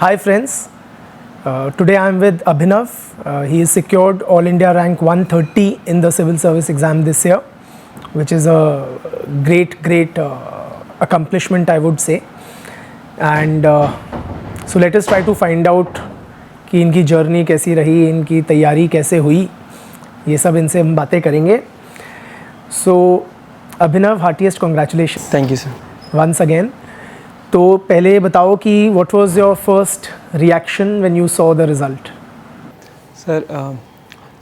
Hi friends, today I am with Abhinav. He has secured All India rank 130 in the civil service exam this year, which is a great accomplishment, I would say. And so let us try to find out कि इनकी journey कैसी रही, इनकी तैयारी कैसे हुई, ये सब इनसे हम बातें करेंगे. So Abhinav, heartiest congratulations. Thank you sir. Once again. तो पहले बताओ कि what was your first reaction when you saw the result? Sir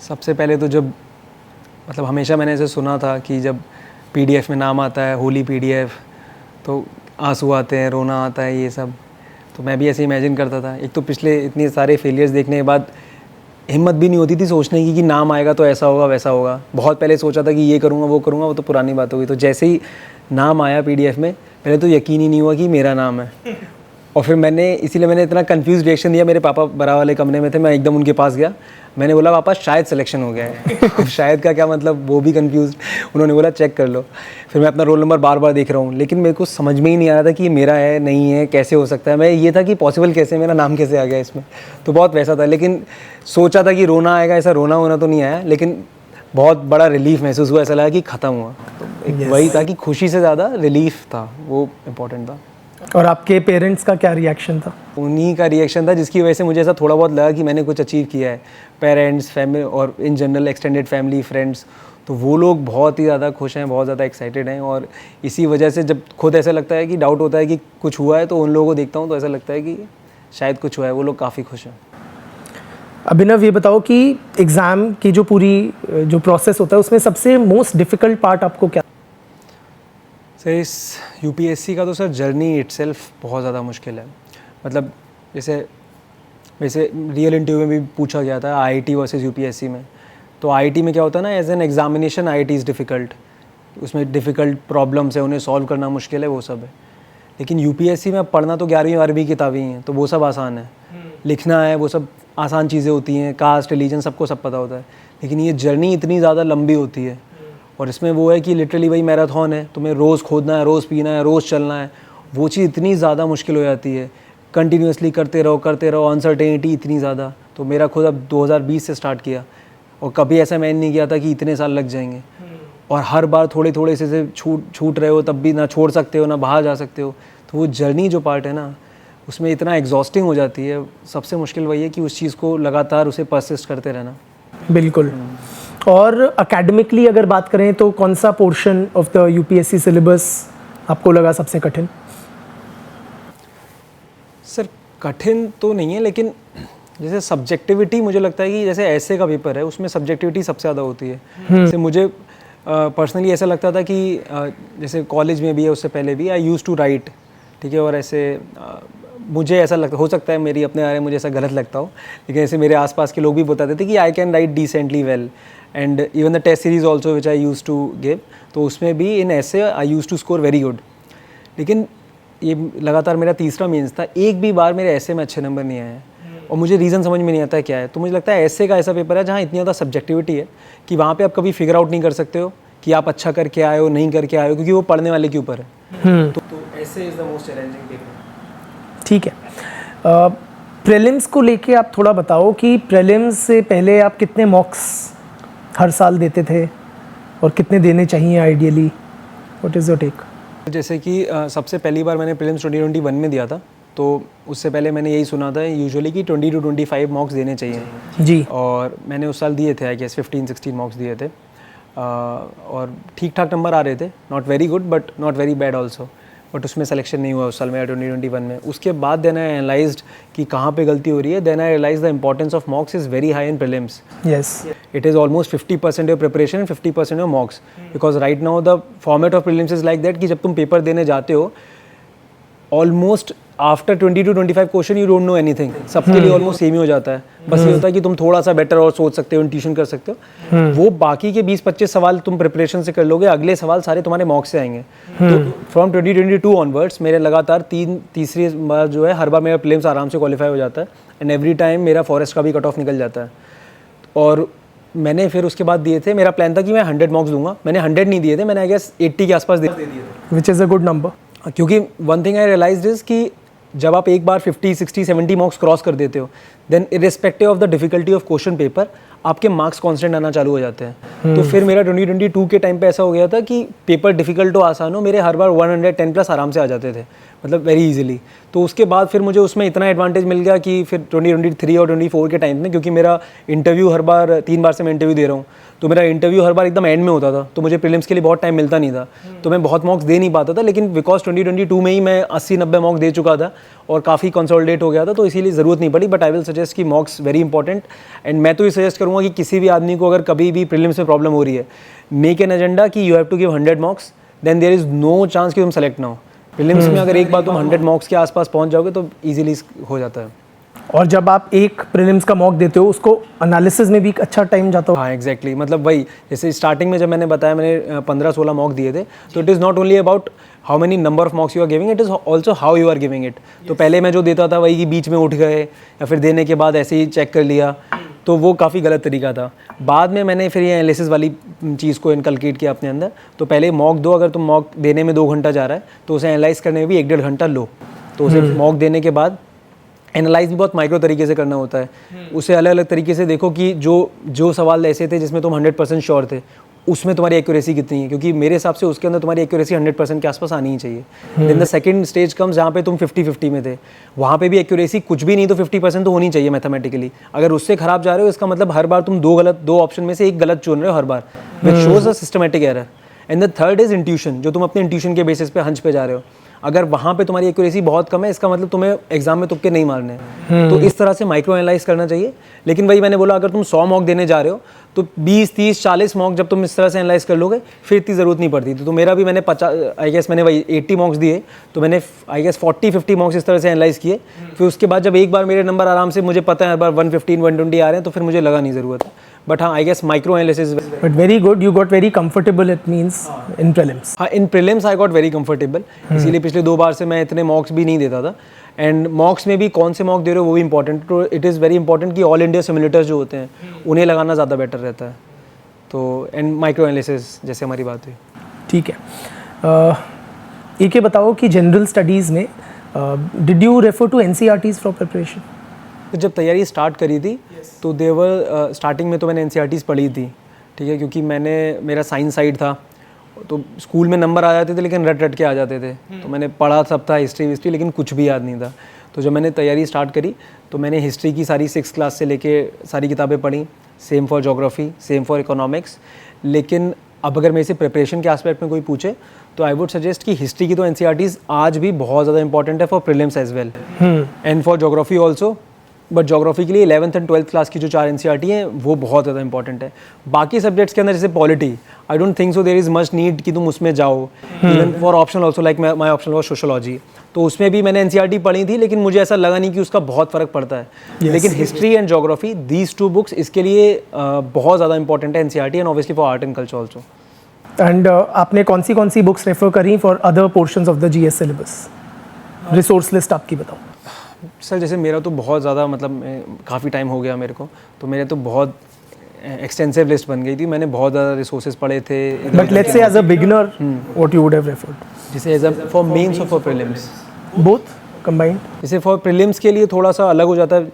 सबसे पहले तो जब मतलब हमेशा मैंने ऐसे सुना था कि जब पीडीएफ में नाम आता है होली पीडीएफ तो आंसू आते हैं, रोना आता है, ये सब. तो मैं भी ऐसे इमेजिन करता था. एक तो पिछले इतने सारे फेलियर्स देखने के बाद हिम्मत भी नहीं होती थी सोचने की कि नाम आएगा तो ऐसा होगा वैसा होगा. बहुत पहले सोचा था कि ये करूँगा वो करूँगा, वो तो पुरानी बात हो गई. तो जैसे ही नाम आया पीडीएफ में पहले तो यकीन ही नहीं हुआ कि मेरा नाम है. और फिर इसीलिए मैंने इतना कंफ्यूज रिएक्शन दिया. मेरे पापा बड़ा वाले कमरे में थे, मैं एकदम उनके पास गया. मैंने बोला पापा शायद सिलेक्शन हो गया है. शायद का क्या मतलब, वो भी कंफ्यूज. उन्होंने बोला चेक कर लो. फिर मैं अपना रोल नंबर बार बार देख रहा हूँ, लेकिन मेरे को समझ में ही नहीं आ रहा था कि ये मेरा है नहीं है, कैसे हो सकता है. मैं ये था कि पॉसिबल कैसे, मेरा नाम कैसे आ गया इसमें. तो बहुत वैसा था. लेकिन सोचा था कि रोना आएगा, ऐसा रोना होना तो नहीं आया. लेकिन बहुत बड़ा रिलीफ महसूस हुआ. ऐसा लगा कि ख़त्म हुआ. तो वही था कि खुशी से ज़्यादा रिलीफ था, वो इम्पोर्टेंट था. और आपके पेरेंट्स का क्या रिएक्शन था? उन्हीं का रिएक्शन था जिसकी वजह से मुझे ऐसा थोड़ा बहुत लगा कि मैंने कुछ अचीव किया है. पेरेंट्स, फैमिली और in general extended family, friends, तो वो लोग बहुत ही ज़्यादा खुश हैं, बहुत ज़्यादा एक्साइटेड हैं. और इसी वजह से जब खुद ऐसा लगता है कि डाउट होता है कि कुछ हुआ है, तो उन लोगों को देखता हूँ तो ऐसा लगता है कि शायद कुछ हुआ है. वो लोग काफ़ी खुश हैं. अभिनव, ये बताओ कि एग्ज़ाम की जो पूरी जो प्रोसेस होता है उसमें सबसे मोस्ट डिफ़िकल्ट पार्ट आपको क्या? सर इस यूपीएससी का तो सर जर्नी इटसेल्फ बहुत ज़्यादा मुश्किल है. मतलब जैसे वैसे रियल इंटरव्यू में भी पूछा गया था आईआईटी वर्सेस यूपीएससी में. तो आईआईटी में क्या होता है ना, as an examination IIT is difficult. उसमें डिफ़िकल्ट प्रॉब्लम्स है, उन्हें सॉल्व करना मुश्किल है, वो सब है. लेकिन यूपीएससी में अब पढ़ना तो 11वीं 12वीं किताबें ही हैं, तो वो सब आसान है. लिखना है, वो सब आसान चीज़ें होती हैं. कास्ट, रिलीजन, सबको सब पता होता है. लेकिन ये जर्नी इतनी ज़्यादा लंबी होती है और इसमें वो है कि लिटरली वही मैराथन है. तुम्हें रोज़ खोदना है, रोज़ पीना है, रोज़ चलना है. वो चीज़ इतनी ज़्यादा मुश्किल हो जाती है. कंटिन्यूसली करते रहो. अनसर्टेनिटी इतनी ज़्यादा. तो मेरा खुद अब 2020 से स्टार्ट किया और कभी ऐसा मैंने नहीं किया था कि इतने साल लग जाएंगे. और हर बार थोड़े से छूट रहे हो, तब भी ना छोड़ सकते हो ना बाहर जा सकते हो. तो वो जर्नी जो पार्ट है ना, उसमें इतना एग्जॉस्टिंग हो जाती है. सबसे मुश्किल वही है कि उस चीज़ को लगातार उसे परसिस्ट करते रहना. बिल्कुल. और एकेडमिकली अगर बात करें तो कौन सा portion of the UPSC syllabus आपको लगा सबसे कठिन? सर कठिन तो नहीं है, लेकिन जैसे सब्जेक्टिविटी मुझे लगता है कि जैसे ऐसे का पेपर है उसमें सब्जेक्टिविटी सबसे ज़्यादा होती है. जैसे मुझे पर्सनली ऐसा लगता था कि जैसे कॉलेज में भी है, उससे पहले भी आई यूज़ टू राइट. ठीक है. और ऐसे मुझे ऐसा लगता, हो सकता है मेरी अपने बारे में मुझे ऐसा गलत लगता हो, लेकिन ऐसे मेरे आसपास के लोग भी बताते थे कि I can write decently well. And even the test series also which I use to give, तो उसमें भी इन ऐसे I use to score very good. लेकिन ये लगातार मेरा तीसरा मेंस था, एक भी बार मेरे ऐसे में अच्छे नंबर नहीं आए हैं. और मुझे रीज़न समझ में नहीं आता है क्या है. तो मुझे लगता है ऐसे का ऐसा पेपर है जहाँ इतनी ज़्यादा सब्जेक्टिविटी है कि वहाँ पे आप कभी फिगर आउट नहीं कर सकते हो कि आप अच्छा करके आए हो नहीं करके आए हो, क्योंकि वो पढ़ने वाले के ऊपर है. तो ऐसे is the most challenging paper. ठीक है. प्रीलिम्स को लेके आप थोड़ा बताओ कि प्रीलिम्स से पहले आप कितने मॉक्स हर साल देते थे और कितने देने चाहिए ideally? What is your take? जैसे कि सबसे पहली बार मैंने प्रीलिम्स 2021 में दिया था, तो उससे पहले मैंने यही सुना था यूजुअली कि 20 to 25 मॉक्स देने चाहिए जी. और मैंने उस साल दिए थे, आई गेस 15-16 मॉक्स दिए थे. और ठीक ठाक नंबर आ रहे थे. Not very good but not very bad also. But उसमें सिलेक्शन नहीं हुआ उस साल मेरा 2021 में. उसके बाद देन आई एनालाइज्ड कि कहाँ पे गलती हो रही है. Then I realise the importance of mocks is very high in prelims. Yes. It is almost 50% of preparation and 50% of mocks. Because right now the format of prelims is like that कि जब तुम paper देने जाते हो, almost after 20 to 25 question you don't know anything. सबके लिए almost same ही हो जाता है. बस ये होता है कि तुम थोड़ा सा बेटर और सोच सकते हो, ट्यूशन कर सकते हो. वो बाकी के 20-25 सवाल तुम प्रिपरेशन से कर लोगे, अगले सवाल सारे तुम्हारे मॉक से आएंगे. तो फ्रॉम 2022 ऑनवर्ड्स मेरे लगातार तीसरी बार जो है हर बार मेरा प्रीलिम्स आराम से क्वालिफाई हो जाता है. एंड एवरी टाइम मेरा फॉरेस्ट का भी कट ऑफ निकल जाता है. और मैंने फिर उसके बाद दिए थे, मेरा प्लान था कि मैं 100 मॉक्स दूंगा. मैंने 100 नहीं दिए थे, मैंने आई गेस 80 के आसपास दे दिए थे. Which is a good number. क्योंकि one thing I realized is कि जब आप एक बार 50, 60, 70 मार्क्स क्रॉस कर देते हो, then irrespective of the difficulty of question paper आपके मार्क्स कांस्टेंट आना चालू हो जाते हैं। तो फिर मेरा 2022 के टाइम पे ऐसा हो गया था कि पेपर डिफिकल्ट हो आसान हो, मेरे हर बार 110 प्लस आराम से आ जाते थे, मतलब वेरी इजीली। तो उसके बाद फिर मुझे उसमें इतना एडवांटेज मिल गया कि फिर 2023 और 24 के टाइम में, क्योंकि मेरा इंटरव्यू हर बार 3 बार से मैं इंटरव्यू दे रहा हूँ, तो मेरा इंटरव्यू हर बार एकदम एंड में होता था, तो मुझे प्रीलिम्स के लिए बहुत टाइम मिलता नहीं था, तो मैं बहुत मॉक्स दे नहीं पाता था। लेकिन बिकॉज 2022 में ही मैं 80-90 मॉक्स दे चुका था और काफ़ी कंसोलिडेट हो गया था, तो इसीलिए ज़रूरत नहीं पड़ी। बट आई विल सजेस्ट कि मॉक्स वेरी इंपॉर्टेंट, एंड मैं तो ये सजेस्ट करूँगा कि किसी भी आदमी को अगर कभी भी प्रीलिम्स में प्रॉब्लम हो रही है, मेक एन एजेंडा कि you have to give 100 mocks, then there is no chance कि तुम सेलेक्ट ना हो। प्रीलिम्स में अगर एक बार तुम 100 मॉक्स के आसपास पहुँच जाओगे तो ईजिली हो जाता है। और जब आप एक प्रीलिम्स का मॉक देते हो, उसको एनालिसिस में भी एक अच्छा टाइम जाता हो। हाँ एग्जैक्टली, मतलब वही जैसे स्टार्टिंग में जब मैंने बताया मैंने 15-16 मॉक दिए थे, तो it is not only about how many number of mocks you are giving, it is also how you are giving it. तो पहले मैं जो देता था वही कि बीच में उठ गए या फिर देने के बाद ऐसे ही चेक कर लिया, तो वो काफ़ी गलत तरीका था। बाद में मैंने फिर ये एनालिसिस वाली चीज़ को इनकलकेट किया अपने अंदर। तो पहले मॉक दो, अगर तुम मॉक देने में 2 घंटा जा रहा है तो उसे एनालाइज करने में भी 1-1.5 घंटा लो। तो उसे मॉक देने के बाद एनालाइज भी बहुत माइक्रो तरीके से करना होता है, उसे अलग अलग तरीके से देखो कि जो सवाल ऐसे थे जिसमें तुम 100% श्योर थे, उसमें तुम्हारी एक्यूरेसी कितनी है, क्योंकि मेरे हिसाब से उसके अंदर तुम्हारी एक्यूरेसी 100% के आसपास आनी ही चाहिए। Then the second stage comes जहाँ पे तुम 50-50 में थे, वहाँ पे भी एक्यूरेसी कुछ भी नहीं तो 50% तो होनी चाहिए मैथमेटिकली। अगर उससे खराब जा रहे हो, इसका मतलब हर बार तुम दो ऑप्शन में से एक गलत चुन रहे हो हर बार, which shows a systematic error. And the third is intuition, जो तुम अपने इंट्यूशन के बेसिस पे हंच पे जा रहे हो। अगर वहाँ पे तुम्हारी एक्यूरेसी बहुत कम है, इसका मतलब तुम्हें एग्जाम में तुक्के नहीं मारने हैं। तो इस तरह से माइक्रो एनालाइज करना चाहिए। लेकिन वही मैंने बोला, अगर तुम 100 मॉक देने जा रहे हो तो 20, 30, 40 मॉक जब तुम इस तरह से एनालाइज कर लोगे फिर इतनी ज़रूरत नहीं पड़ती। तो मेरा भी मैंने 50 आई गेस मैंने वही 80 मॉक्स दिए, तो मैंने आई गेस 40-50 मॉक्स इस तरह से एनालाइज किए। फिर उसके बाद जब एक बार मेरे नंबर आराम से मुझे पता है हर बार 115-120 आ रहे हैं, तो फिर मुझे लगा नहीं ज़रूरत है। बट हाँ, I guess micro analysis. But very good, you got very comfortable it means in prelims. हाँ, in prelims I got very comfortable, इसीलिए पिछले 2 बार से मैं इतने मॉक्स भी नहीं देता था। एंड मॉक्स में भी कौन से मॉक दे रहे हो वो भी इंपॉर्टेंट। तो इट इज़ वेरी इंपॉर्टेंट कि ऑल इंडिया सिमुलेटर्स जो होते हैं उन्हें लगाना ज़्यादा बेटर रहता है। तो एंड माइक्रो एनालिसिस जैसे हमारी बात हुई। ठीक है, एक ये बताओ कि जनरल स्टडीज़ में did you refer to NCERTs for preparation? तो जब तैयारी स्टार्ट करी थी तो देवर स्टार्टिंग में तो मैंने NCERTs पढ़ी थी, ठीक है, क्योंकि मेरा साइंस साइड था, तो स्कूल में नंबर आ जाते थे लेकिन रट के आ जाते थे। तो मैंने पढ़ा सब था, हिस्ट्री लेकिन कुछ भी याद नहीं था। तो जब मैंने तैयारी स्टार्ट करी तो मैंने हिस्ट्री की सारी 6th क्लास से लेके सारी किताबें पढ़ी, same for geography, same for economics. लेकिन अब अगर मेरे से प्रिपरेशन के एस्पेक्ट में कोई पूछे तो आई वुड सजेस्ट कि हिस्ट्री की तो NCERTs आज भी बहुत ज़्यादा इंपॉर्टेंट है for prelims as well, and for geography also. But geography के लिए 11th एंड 12th क्लास की जो 4 NCERT हैं वो बहुत ज़्यादा इंपॉर्टेंट है। बाकी सब्जेक्ट्स के अंदर जैसे polity, I don't think so there is much need कि तुम उसमें जाओ। Even for optional also, like my optional was sociology, तो उसमें भी मैंने NCERT पढ़ी थी, लेकिन मुझे ऐसा लगा नहीं कि उसका बहुत फ़र्क पड़ता है। लेकिन history and geography, these 2 books इसके लिए बहुत ज़्यादा इंपॉर्टेंट है, NCERT and obviously for art and culture also. And आपने कौन सी बुक्स रेफर करी for other portions of the GS syllabus? Resource list आपकी बताओ। सर जैसे मेरा तो बहुत ज़्यादा मतलब काफ़ी टाइम हो गया मेरे को, तो मेरे तो बहुत एक्सटेंसिव लिस्ट बन गई थी, मैंने बहुत ज़्यादा रिसोर्सेज पढ़े थे। But let's say as a beginner what you would have referred? जैसे एज अ फॉर मेंस और फॉर प्रीलिम्स, बोथ कंबाइंड? जैसे फॉर प्रीलिम्स के लिए थोड़ा सा अलग हो जाता है।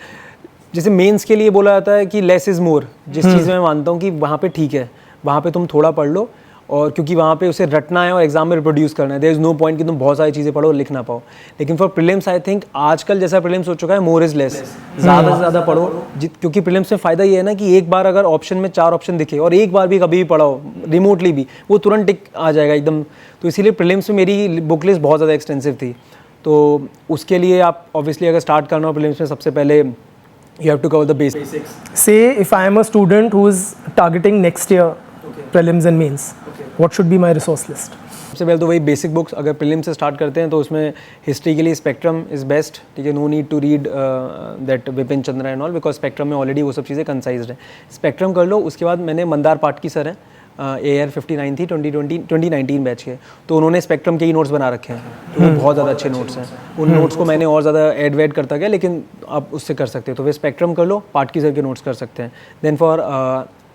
जैसे मेंस के लिए बोला जाता है कि लेस इज़ मोर, जिस चीज़ में मैं मानता हूँ कि वहाँ पे ठीक है, वहाँ पे तुम थोड़ा पढ़ लो, और क्योंकि वहाँ पे उसे रटना है और एग्जाम में रिप्रोड्यूस करना है। देयर इज़ नो पॉइंट कि तुम बहुत सारी चीज़ें पढ़ो और लिख ना पाओ। लेकिन फॉर प्रीलिम्स आई थिंक आजकल जैसा प्रीलिम्स हो चुका है, मोर इज़ लेस, ज़्यादा से ज़्यादा पढ़ो। क्योंकि प्रीलिम्स में फ़ायदा ये है ना कि एक बार अगर ऑप्शन में 4 ऑप्शन दिखे और एक बार भी कभी भी पढ़ाओ रिमोटली भी, वो तुरंत टिक आ जाएगा एकदम। तो इसीलिए प्रीलिम्स में मेरी बुक लिस्ट बहुत ज़्यादा एक्सटेंसिव थी। तो उसके लिए आप ऑब्वियसली अगर स्टार्ट करना हो प्रीलिम्स में, सबसे पहले you have to cover the basics. Say if I am a student who is targeting next year prelims and mains, what should be my resource list? सबसे पहले तो वही बेसिक बुक्स, अगर प्रीलिम से स्टार्ट करते हैं तो उसमें हिस्ट्री के लिए स्पेक्ट्रम इज़ बेस्ट, ठीक है, no need to read that Vipin Chandra and all, because spectrum में ऑलरेडी वो सब चीज़ें कंसाइज्ड है। स्पेक्ट्रम कर लो। उसके बाद मैंने मंदार पाटकी सर हैं, AR 59 थी 2019 बैच के, तो उन्होंने स्पेक्ट्रम के ही नोट्स बना रखे हैं, तो वो बहुत ज़्यादा अच्छे नोट्स हैं। उन नोट्स को मैंने और ज़्यादा ऐड वेड करता गया, लेकिन आप उससे कर सकते हो। तो वे स्पेक्ट्रम कर लो, पाटकी सर के नोट्स कर सकते हैं। Then for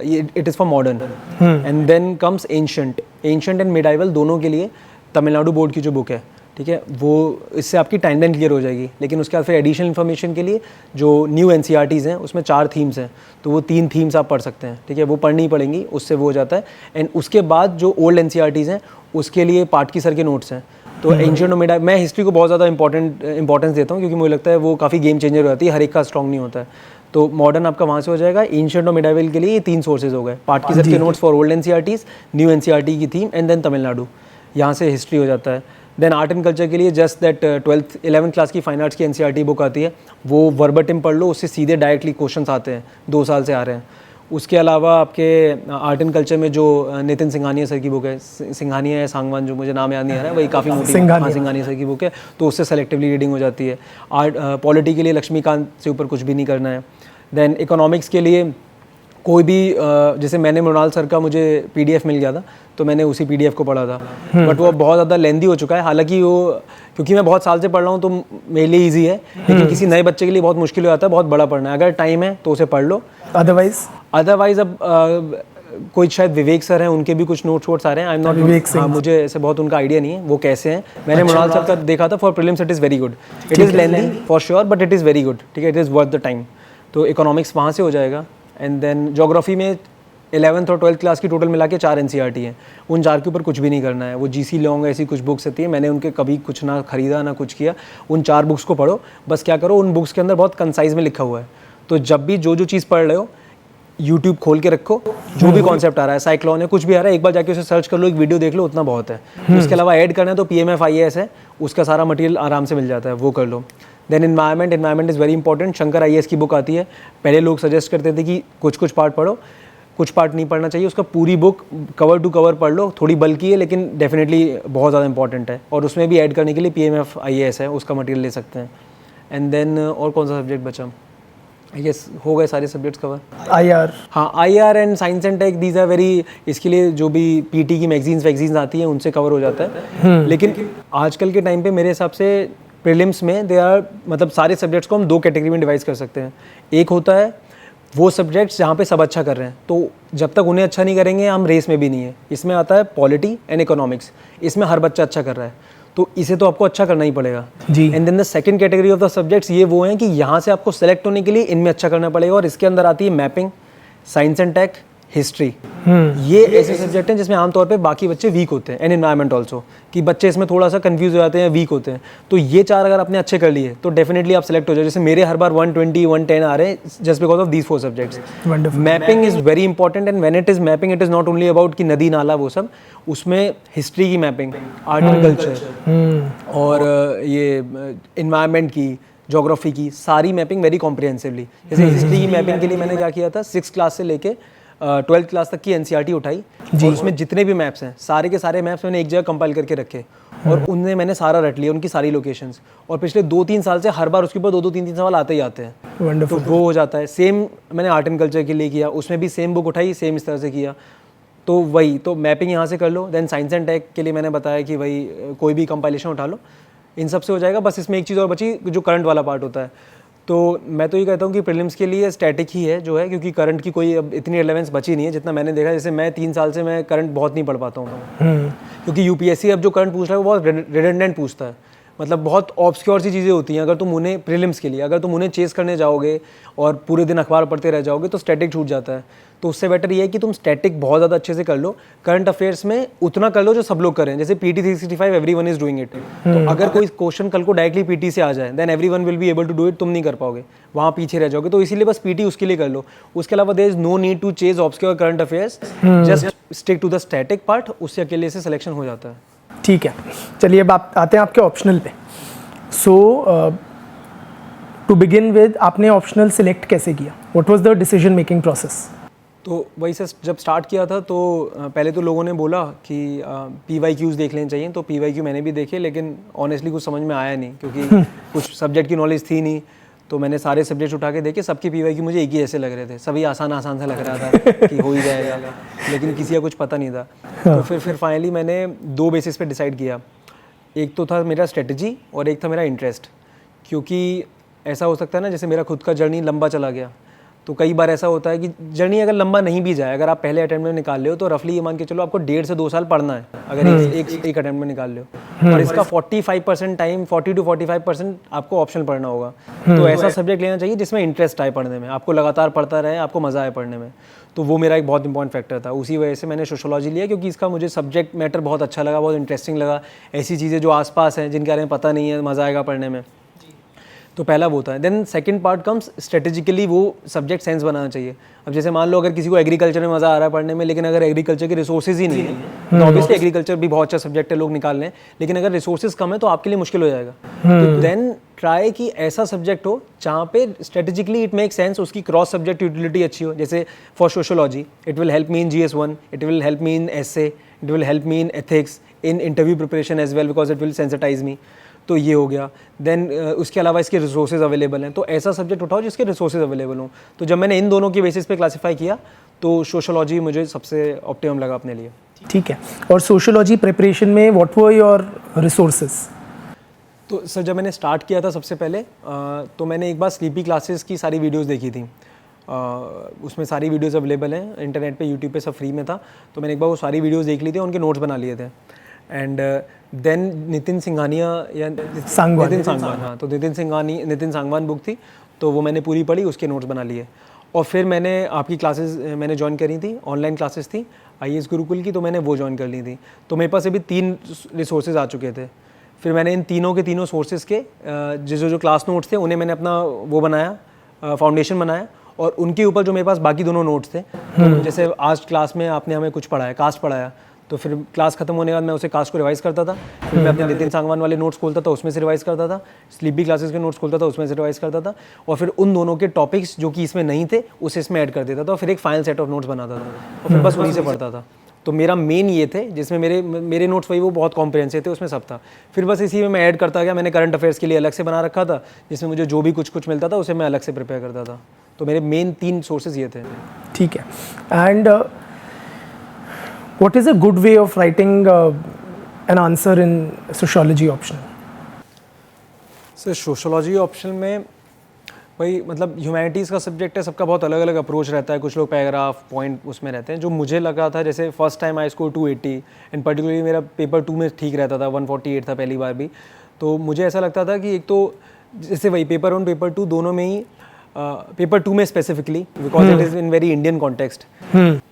it is for modern, and then comes ancient and medieval, दोनों के लिए तमिलनाडु बोर्ड की जो बुक है, ठीक है, वो इससे आपकी टाइमलाइन क्लियर हो जाएगी। लेकिन उसके बाद फिर एडिशनल इन्फॉर्मेशन के लिए जो न्यू NCERTs हैं उसमें 4 थीम्स हैं, तो वो 3 थीम्स आप पढ़ सकते हैं, ठीक है, वो पढ़नी पड़ेंगी, उससे वो हो जाता है। एंड उसके बाद जो ओल्ड NCERTs हैं उसके लिए पाटकी सर के नोट्स हैं। तो एंशिएंट और मिडाइवल, मैं हिस्ट्री को बहुत ज़्यादा इंपॉर्टेंस देता हूँ क्योंकि मुझे लगता है वो काफ़ी गेम चेंजर हो जाती है, हर एक का स्ट्रॉन्ग नहीं होता है। तो मॉडर्न आपका वहाँ से हो जाएगा। एंशिएंट और मिडाइवल के लिए ये 3 सोर्सेज हो गए, पाटकी सर के notes for old NCERTs, new NCERT की थीम, एंड देन तमिलनाडु, यहाँ से हिस्ट्री हो जाता है। देन आर्ट एंड कल्चर के लिए जस्ट दैट 11th क्लास की फाइन आर्ट्स की NCERT बुक आती है, वो वर्बटिम पढ़ लो, उससे सीधे डायरेक्टली क्वेश्चंस आते हैं, 2 साल से आ रहे हैं। उसके अलावा आपके आर्ट एंड कल्चर में जो नितिन सिंघानिया सर की बुक है, सिंघानिया या सांगवान, जो मुझे नाम याद नहीं आ रहा है, वही काफ़ी मोटी, सिंघानिया सर की बुक है, तो उससे सेलेक्टिवली रीडिंग हो जाती है। पॉलिटी के लिए लक्ष्मीकांत से ऊपर कुछ भी नहीं करना है। देन इकोनॉमिक्स के लिए कोई भी जैसे मैंने मृणाल सर का मुझे PDF मिल गया था, तो मैंने उसी PDF को पढ़ा था, बट वो बहुत ज़्यादा लेंदी हो चुका है। हालांकि वो, क्योंकि मैं बहुत साल से पढ़ रहा हूँ तो मेरे लिए ईजी है, लेकिन किसी नए बच्चे के लिए बहुत मुश्किल हो जाता है, बहुत बड़ा पढ़ना है। अगर टाइम है तो उसे पढ़ लो, अदरवाइज अब कोई शायद विवेक सर हैं, उनके भी कुछ नोट्स आ रहे हैं। आई एम नॉट, हाँ, मुझे ऐसे बहुत उनका आइडिया नहीं है वो कैसे हैं। मैंने मृणाल सर का देखा था, for prelims it is very good, it is lengthy for sure, but it is very good, ठीक है, it is worth the time. तो इकोनॉमिक्स वहाँ से हो जाएगा। एंड देन ज्योग्राफी में 11th और 12th क्लास की टोटल मिला के 4 NCERT हैं, उन 4 के ऊपर कुछ भी नहीं करना है। वो GC लॉन्ग ऐसी कुछ बुक्स होती है, मैंने उनके कभी कुछ ना खरीदा ना कुछ किया। उन 4 बुक्स को पढ़ो, बस क्या करो, उन बुक्स के अंदर बहुत कंसाइज में लिखा हुआ है, तो जब भी जो चीज़ पढ़ रहे हो यूट्यूब खोल के रखो, जो भी कॉन्सेप्ट आ रहा है, साइक्लोन है, कुछ भी आ रहा है, एक बार जाके उसे सर्च कर लो, एक वीडियो देख लो, उतना बहुत है। उसके अलावा ऐड करना है तो PMF IAS है, उसका सारा मटेरियल आराम से मिल जाता है, वो कर लो। Then environment is very important. Shankar IAS की बुक आती है, पहले लोग सजेस्ट करते थे कि कुछ पार्ट पढ़ो, कुछ पार्ट नहीं पढ़ना चाहिए, उसका पूरी बुक कवर टू कवर पढ़ लो। थोड़ी बल्कि है लेकिन डेफिनेटली बहुत ज़्यादा इंपॉर्टेंट है, और उसमें भी ऐड करने के लिए PMF IAS है, उसका मटेरियल ले सकते हैं। एंड देन और कौन सा सब्जेक्ट बचा? यस, हो गए सारे सब्जेक्ट्स कवर। IR, हाँ, IR and science and tech, these are very, इसके लिए जो भी PT की मैगजीन्स आती हैं उनसे कवर हो जाता है। लेकिन आजकल के टाइम पे मेरे हिसाब से प्रीलिम्स में दे आर, मतलब सारे सब्जेक्ट्स को हम 2 कैटेगरी में डिवाइड कर सकते हैं। एक होता है वो सब्जेक्ट्स जहाँ पे सब अच्छा कर रहे हैं, तो जब तक उन्हें अच्छा नहीं करेंगे हम रेस में भी नहीं है। इसमें आता है पॉलिटी एंड इकोनॉमिक्स, इसमें हर बच्चा अच्छा कर रहा है, तो इसे तो आपको अच्छा करना ही पड़ेगा जी। And then the second category of the subjects, ये वो हैं कि यहाँ से आपको सेलेक्ट होने के लिए इनमें अच्छा करना पड़ेगा, और इसके अंदर आती है mapping, science and tech, history. ये ऐसे सब्जेक्ट हैं जिसमें आमतौर पे बाकी बच्चे वीक होते हैं, एंड एनवायरमेंट ऑल्सो, कि बच्चे इसमें थोड़ा सा कंफ्यूज हो जाते हैं, वीक होते हैं। तो ये 4 अगर आपने अच्छे कर लिए तो डेफिनेटली आप सेलेक्ट हो जाओ। जैसे मेरे हर बार 120 110 आ रहे हैं just because of these 4 subjects. Mapping is very important, and when it is mapping it is not only about कि नदी नाला वो सब, उसमें हिस्ट्री की मैपिंग, आर्ट एंड कल्चर, और ये इन्वायरमेंट की, ज्योग्राफी की, सारी मैपिंग वेरी कॉम्प्रिहेंसिवली। जैसे हिस्ट्री की मैपिंग के लिए मैंने क्या किया था, 6th क्लास से लेके 12th क्लास तक की NCERT उठाई, और उसमें जितने भी मैप्स हैं सारे के सारे मैप्स मैंने एक जगह कंपाइल करके रखे, और उनमें मैंने सारा रट लिया, उनकी सारी लोकेशंस, और पिछले 2-3 साल से हर बार उसके ऊपर 2-2 3-3 सवाल आते ही आते हैं, तो वो हो जाता है। सेम मैंने आर्ट एंड कल्चर के लिए किया, उसमें भी सेम बुक उठाई, सेम इस तरह से किया, तो वही, तो मैपिंग यहाँ से कर लो। देन साइंस एंड टेक के लिए मैंने बताया कि भाई कोई भी कंपाइलेशन उठा लो, इन सब से हो जाएगा। बस इसमें एक चीज़ और बची, जो करंट वाला पार्ट होता है, तो मैं तो ये कहता हूँ कि प्रीलिम्स के लिए स्टैटिक ही है जो है, क्योंकि करंट की कोई अब इतनी रिलेवेंस बची नहीं है जितना मैंने देखा। जैसे मैं 3 साल से मैं करंट बहुत नहीं पढ़ पाता हूँ, क्योंकि UPSC अब जो करंट पूछ रहा है वो बहुत रिडंडेंट पूछता है, मतलब बहुत ऑब्सक्योर सी चीज़ें होती हैं। अगर तुम उन्हें प्रीलिम्स के लिए अगर तुम उन्हें चेस करने जाओगे और पूरे दिन अखबार पढ़ते रह जाओगे तो स्टैटिक छूट जाता है। तो उससे बेटर ये है कि तुम स्टैटिक बहुत ज़्यादा अच्छे से कर लो, करंट अफेयर्स में उतना कर लो जो सब लोग करें। जैसे PT 365 everyone is doing it, तो अगर कोई क्वेश्चन कल को डायरेक्टली PT से आ जाए then everyone will be able to do it, तुम नहीं कर पाओगे, वहाँ पीछे रह जाओगे। तो इसीलिए बस PT उसके लिए कर लो, उसके अलावा there is no need to chase obscure current affairs, just stick to the static part, उससे अकेले से सिलेक्शन हो जाता है। ठीक है, चलिए अब आते हैं आपके ऑप्शनल पे। सो टू बिगिन विद, आपने ऑप्शनल सिलेक्ट कैसे किया? What was the decision making process? तो वही से जब स्टार्ट किया था तो पहले तो लोगों ने बोला कि PYQs देख लेने चाहिए, तो PYQ मैंने भी देखे, लेकिन ऑनेस्टली कुछ समझ में आया नहीं, क्योंकि कुछ सब्जेक्ट की नॉलेज थी नहीं। तो मैंने सारे सब्जेक्ट उठा के देखे, सबके PYQ मुझे एक ही ऐसे लग रहे थे, सभी आसान सा लग रहा था कि हो ही जाएगा, लेकिन किसी का कुछ पता नहीं था। तो फिर फाइनली मैंने 2 बेसिस पे डिसाइड किया। एक तो था मेरा स्ट्रेटजी और एक था मेरा इंटरेस्ट, क्योंकि ऐसा हो सकता है ना, जैसे मेरा खुद का जर्नी लंबा चला गया, तो कई बार ऐसा होता है कि जर्नी अगर लंबा नहीं भी जाए, अगर आप पहले अटेम्प्ट में निकाल ले हो तो रफली ये मान के चलो आपको 1.5 से 2 साल पढ़ना है, अगर एक अटेम्प्ट में निकाल ले हो। और इसका 45% टाइम, 40 to 45% आपको ऑप्शनल पढ़ना होगा। तो ऐसा सब्जेक्ट लेना चाहिए जिसमें इंटरेस्ट आए पढ़ने में, आपको लगातार पढ़ता रहे, आपको मज़ा आए पढ़ने में। तो वो मेरा एक बहुत इंपॉर्टेंट फैक्टर था। उसी वजह से मैंने सोशोलॉजी लिया, क्योंकि इसका मुझे सब्जेक्ट मैटर बहुत अच्छा लगा, बहुत इंटरेस्टिंग लगा। ऐसी चीज़ें जो आसपास हैं जिनके बारे में पता नहीं है, मज़ा आएगा पढ़ने में। तो पहला वो था। Then second part comes strategically वो सब्जेक्ट सेंस बनाना चाहिए। अब जैसे मान लो अगर किसी को एग्रीकल्चर में मज़ा आ रहा है पढ़ने में, लेकिन अगर एग्रीकल्चर के रिसोर्सेज ही नहीं है, तो ऑब्वियसली एग्रीकल्चर भी बहुत अच्छा सब्जेक्ट है, लोग निकाल लें, लेकिन अगर रिसोर्सेज कम है तो आपके लिए मुश्किल हो जाएगा। तो देन ट्राई कि ऐसा सब्जेक्ट हो जहाँ पे स्ट्रेटेजिकली इट मेक सेंस, उसकी क्रॉस सब्जेक्ट यूटिलिटी अच्छी हो। जैसे for sociology it will help me in GS1, it will help me in essay, it will help me in ethics, in interview preparation as well, because it will sensitise me. तो ये हो गया। Then उसके अलावा इसके resources available हैं, तो ऐसा सब्जेक्ट उठाओ जिसके रिसोर्सेज अवेलेबल हों। तो जब मैंने इन दोनों की बेसिस पे क्लासीफाई किया तो सोशोलॉजी मुझे सबसे ऑप्टिमम लगा अपने लिए। ठीक है। और सोशोलॉजी प्रिपरेशन में व्हाट वर योर रिसोर्सेज? तो सर जब मैंने स्टार्ट किया था सबसे पहले तो मैंने एक बार स्लीपी क्लासेस की सारी वीडियोस देखी थी। उसमें सारी वीडियोस अवेलेबल हैं इंटरनेट पे, यूट्यूब पे सब फ्री में था। तो मैंने एक बार वो सारी वीडियोस देख ली थी, उनके नोट्स बना लिए थे। एंड देन नितिन सिंघानिया या सांगवान, नितिन सांगवान, हाँ, तो नितिन सांगवान बुक थी, तो वो मैंने पूरी पढ़ी, उसके नोट्स बना लिए। और फिर मैंने आपकी क्लासेस मैंने ज्वाइन करी थी, ऑनलाइन क्लासेस थी IAS गुरुकुल की, तो मैंने वो ज्वाइन कर ली थी। तो मेरे पास अभी 3 रिसोर्सेज आ चुके थे। फिर मैंने इन तीनों के तीनों सोर्सेज के जो क्लास नोट्स थे उन्हें मैंने अपना वो बनाया, फाउंडेशन बनाया, और उनके ऊपर जो मेरे पास बाकी दोनों नोट्स थे, तो जैसे आज क्लास में आपने हमें कुछ पढ़ाया, कास्ट पढ़ाया, तो फिर क्लास खत्म होने के बाद मैं उसे कास्ट को रिवाइज करता था। फिर मैं अपने नितिन सांगवान वाले नोट्स खोलता था, उसमें से रिवाइज करता था। स्लीपी क्लासेस के नोट्स खोलता था, उसमें से रिवाइज करता था। और फिर उन दोनों के टॉपिक्स जो कि इसमें नहीं थे उसे इसमें ऐड कर देता था, और फिर एक फाइनल सेट ऑफ नोट्स बनाता था, और फिर बस उन्हीं से पढ़ता था। तो मेरा मेन ये थे जिसमें मेरे नोट्स वही वो बहुत कॉम्प्रिहेंसिव थे, उसमें सब था। फिर बस इसी में मैं ऐड करता गया। मैंने करंट अफेयर्स के लिए अलग से बना रखा था, जिसमें मुझे जो भी कुछ मिलता था उसे मैं अलग से प्रिपेयर करता था। तो मेरे मेन 3 सोर्सेज ये थे। ठीक है। And what is a good way of writing an answer in sociology option? Sir sociology option में वही, मतलब ह्यूमैनिटीज़ का सब्जेक्ट है, सबका बहुत अलग अलग अप्रोच रहता है। कुछ लोग पैराग्राफ पॉइंट उसमें रहते हैं। जो मुझे लगा था, जैसे first time I score 280 and particularly मेरा पेपर 2 में ठीक रहता था, 148 था पहली बार भी। तो मुझे ऐसा लगता था कि एक तो जैसे वही पेपर 1 पेपर 2 दोनों में ही, पेपर 2 में specifically because it is in very Indian context,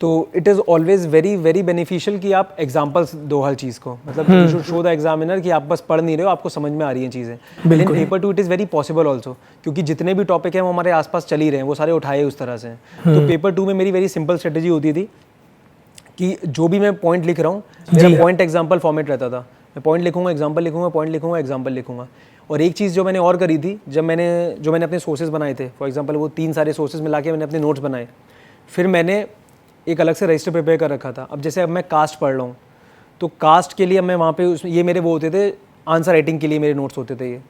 तो it is always very very beneficial कि आप एग्जाम्पल्स दो हर चीज़ को, मतलब you should show the examiner कि आप बस पढ़ नहीं रहे हो, आपको समझ में आ रही हैं चीज़ें। लेकिन paper 2 it is very possible also, क्योंकि जितने भी टॉपिक हैं वो हमारे आसपास चल ही रहे हैं, वो सारे उठाए उस तरह से। तो पेपर 2 में मेरी वेरी सिंपल स्ट्रेटेजी होती थी कि जो भी मैं पॉइंट लिख रहा हूँ, मेरा पॉइंट एग्जाम्पल फॉर्मेट रहता था। मैं पॉइंट लिखूंगा, एग्जाम्पल लिखूंगा, पॉइंट लिखूंगा, एग्जाम्पल लिखूंगा। और एक चीज़ जो मैंने और करी थी, जब मैंने अपने सोर्सेज बनाए थे, फॉर एग्जांपल वो 3 सारे सोर्सेज मिला के मैंने अपने नोट्स बनाए, फिर मैंने एक अलग से रजिस्टर प्रिपेयर कर रखा था। अब जैसे अब मैं कास्ट पढ़ रहा हूँ, तो कास्ट के लिए मैं वहाँ पे ये मेरे वो होते थे, आंसर राइटिंग के लिए मेरे नोट्स होते थे ये।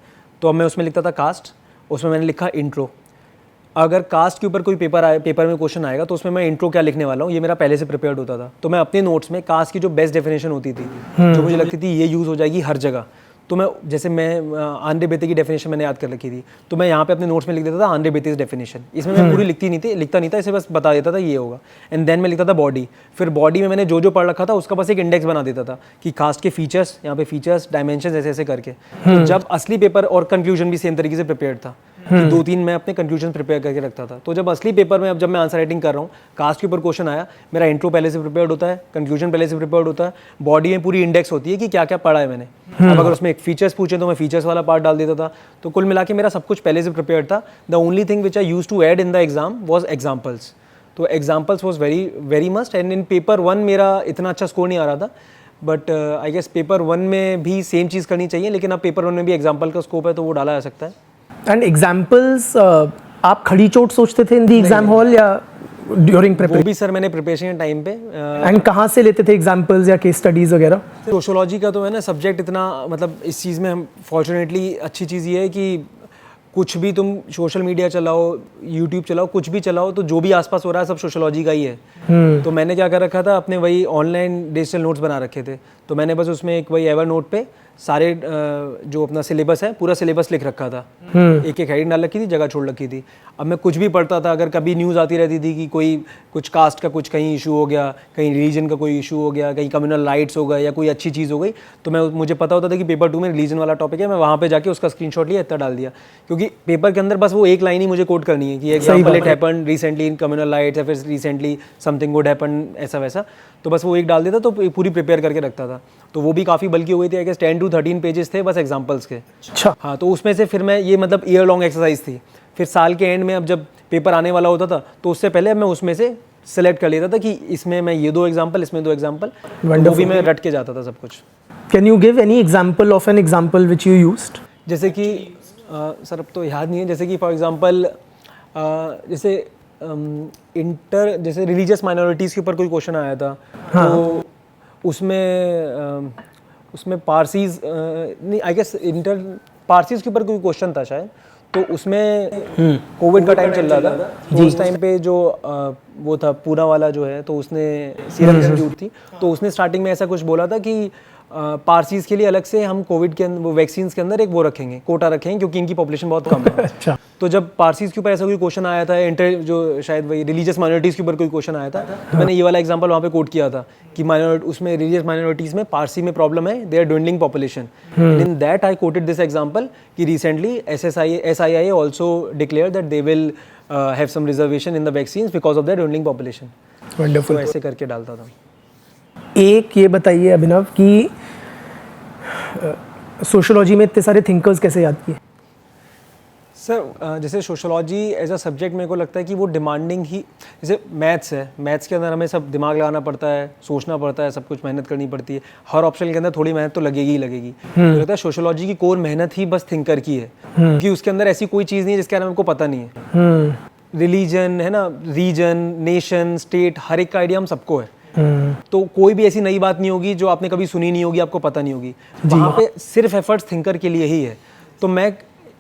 तो अब मैं उसमें लिखता था कास्ट, उसमें मैंने लिखा इंट्रो। अगर कास्ट के ऊपर कोई पेपर में क्वेश्चन आएगा तो उसमें मैं इंट्रो क्या लिखने वाला हूँ ये मेरा पहले से प्रिपेयर्ड होता था। तो मैं अपने नोट्स में कास्ट की जो बेस्ट डेफिनेशन होती थी, जो मुझे लगती थी ये यूज़ हो जाएगी हर जगह, तो मैं आंद्रे बेते की डेफिनेशन मैंने याद कर रखी थी, तो मैं यहाँ पे अपने नोट्स में लिख देता था आंद्रे बेते डेफिनेशन। इसमें मैं पूरी लिखता नहीं था, इसे बस बता देता था ये होगा। एंड देन मैं लिखता था बॉडी। फिर बॉडी में मैंने जो पढ़ रखा था उसका बस एक इंडेक्स बना देता था कि कास्ट के फीचर्स, यहाँ पे फीचर्स, डायमेंशन, ऐसे ऐसे करके। तो जब असली पेपर और कंक्लूजन भी सेम तरीके से प्रिपेयर्ड था, 2-3 मैं अपने कंक्लूजन प्रिपेयर करके रखता था। तो जब असली पेपर में, अब जब मैं आंसर राइटिंग कर रहा हूँ, कास्ट के ऊपर क्वेश्चन आया, मेरा इंट्रो पहले से प्रिपेयर्ड होता है, कंक्लूजन पहले से प्रिपेयर्ड होता है, बॉडी में पूरी इंडेक्स होती है कि क्या क्या पढ़ा है मैंने। अब अगर उसमें एक फीचर्स पूछे तो मैं फीचर्स वाला पार्ट डाल देता था। तो कुल मिला के मेरा सब कुछ पहले से प्रिपेयर्ड था। The only thing which I use to add in the exam was examples. तो examples was very very must. And in paper 1 मेरा इतना अच्छा स्कोर नहीं आ रहा था, बट आई गेस पेपर 1 में भी सेम चीज़ करनी चाहिए, लेकिन अब पेपर 1 में भी एग्जाम्पल का स्कोप है तो वो डाला जा सकता है। एंड एग्जाम्पल्स आप खड़ी चोट सोचते थे इन द एग्जाम हॉल या ड्यूरिंग प्रिपरेशन? वो भी सर मैंने प्रिपरेशन के टाइम पे। एंड कहाँ से लेते थे एग्जाम्पल्स या केस स्टडीज वगैरह? सोशोलॉजी का तो है ना सब्जेक्ट इतना, मतलब इस चीज़ में हम फॉर्चुनेटली अच्छी चीज़ ये है कि कुछ भी तुम सोशल मीडिया चलाओ, यूट्यूब चलाओ, कुछ भी चलाओ, तो जो भी आसपास हो रहा है सब सोशोलॉजी का ही है। तो मैंने क्या कर रखा था, अपने वही ऑनलाइन डिजिटल नोट्स बना रखे थे। तो मैंने बस उसमें एक वही एवर नोट पे सारे जो अपना सिलेबस है पूरा सिलेबस लिख रखा था, एक एक हेडिंग डाल रखी थी, जगह छोड़ रखी थी। अब मैं कुछ भी पढ़ता था, अगर कभी न्यूज़ आती रहती थी कि कोई कुछ कास्ट का कुछ कहीं इशू हो गया, कहीं रिलीजन का कोई इशू हो गया, कहीं कम्युनल राइट्स हो गए या कोई अच्छी चीज़ हो गई, तो मुझे पता होता था कि पेपर 2 में रिलीजन वाला टॉपिक है, मैं वहाँ पे जाके उसका स्क्रीनशॉट लिया, इतना डाल दिया, क्योंकि पेपर के अंदर बस वो एक लाइन ही मुझे कोट करनी है कि example it happen recently in communal riots या फिर रिसेंटली समथिंग गुड हैपन, ऐसा वैसा, तो बस वो एक डाल देता तो पूरी प्रिपेयर करके रखता था। तो वो भी काफ़ी बल्कि हो गई थी, आई गेस 10 to 13 पेजेस थे बस एग्जाम्पल्स के। अच्छा। हाँ, तो उसमें से फिर मैं ये मतलब ईयर लॉन्ग एक्सरसाइज थी। फिर साल के एंड में अब जब पेपर आने वाला होता था तो उससे पहले मैं उसमें से सेलेक्ट कर लेता था कि इसमें मैं ये 2 एग्जाम्पल, इसमें 2 एग्जाम्पल, वो भी मैं रट के जाता था सब कुछ। Can you give any example of an example which you used? जैसे कि सर अब तो याद नहीं है, जैसे कि फॉर एग्जाम्पल जैसे जैसे रिलीजियस माइनॉरिटीज़ के ऊपर कोई क्वेश्चन आया था, हाँ। तो उसमें पारसीज नहीं, आई गेस पारसीज के ऊपर कोई क्वेश्चन था शायद, तो उसमें कोविड का टाइम चल रहा था, तो उस टाइम पे जो वो था पूना वाला जो है, तो उसने सीरम इंस्टीट्यूट थी, तो उसने स्टार्टिंग में ऐसा कुछ बोला था कि पारसीज के लिए अलग से हम कोविड के अंदर वो वैक्सीन्स के अंदर एक वो रखेंगे, कोटा रखेंगे, क्योंकि इनकी पॉपुलेशन बहुत कम है। अच्छा। तो जब पारसीज के ऊपर ऐसा कोई क्वेश्चन आया था, जो शायद वही रिलीजियस माइनॉरिटीज़ के ऊपर कोई क्वेश्चन आया था, तो मैंने ये वाला एग्जांपल वहाँ पे कोट किया था कि उसमें रिलीजियस माइनॉरिटीज़ में पारसी में प्रॉब्लम है, they are dwindling population. In that I quoted this example कि recently SII also declared that they will have some reservation in the vaccines because of their dwindling population। Wonderful. तो ऐसे करके डालता था। एक ये बताइए अभिनव कि सोशियोलॉजी में इतने सारे थिंकर्स कैसे याद किए? सर जैसे सोशोलॉजी एज अ सब्जेक्ट मेरे को लगता है कि वो डिमांडिंग ही, जैसे मैथ्स है, मैथ्स के अंदर हमें सब दिमाग लगाना पड़ता है, सोचना पड़ता है, सब कुछ मेहनत करनी पड़ती है, हर ऑप्शन के अंदर थोड़ी मेहनत तो लगेगी ही लगेगी। मुझे लगता है सोशोलॉजी की कोर मेहनत ही बस थिंकर की है, क्योंकि उसके अंदर ऐसी कोई चीज़ नहीं है जिसके बारे में हमको पता नहीं है। रिलीजन है ना, रीजन, नेशन, स्टेट, हर एक का आइडिया हम सबको है, तो कोई भी ऐसी नई बात नहीं होगी जो आपने कभी सुनी नहीं होगी, आपको पता नहीं होगी। वहाँ पे सिर्फ एफर्ट्स थिंकर के लिए ही है। तो मैं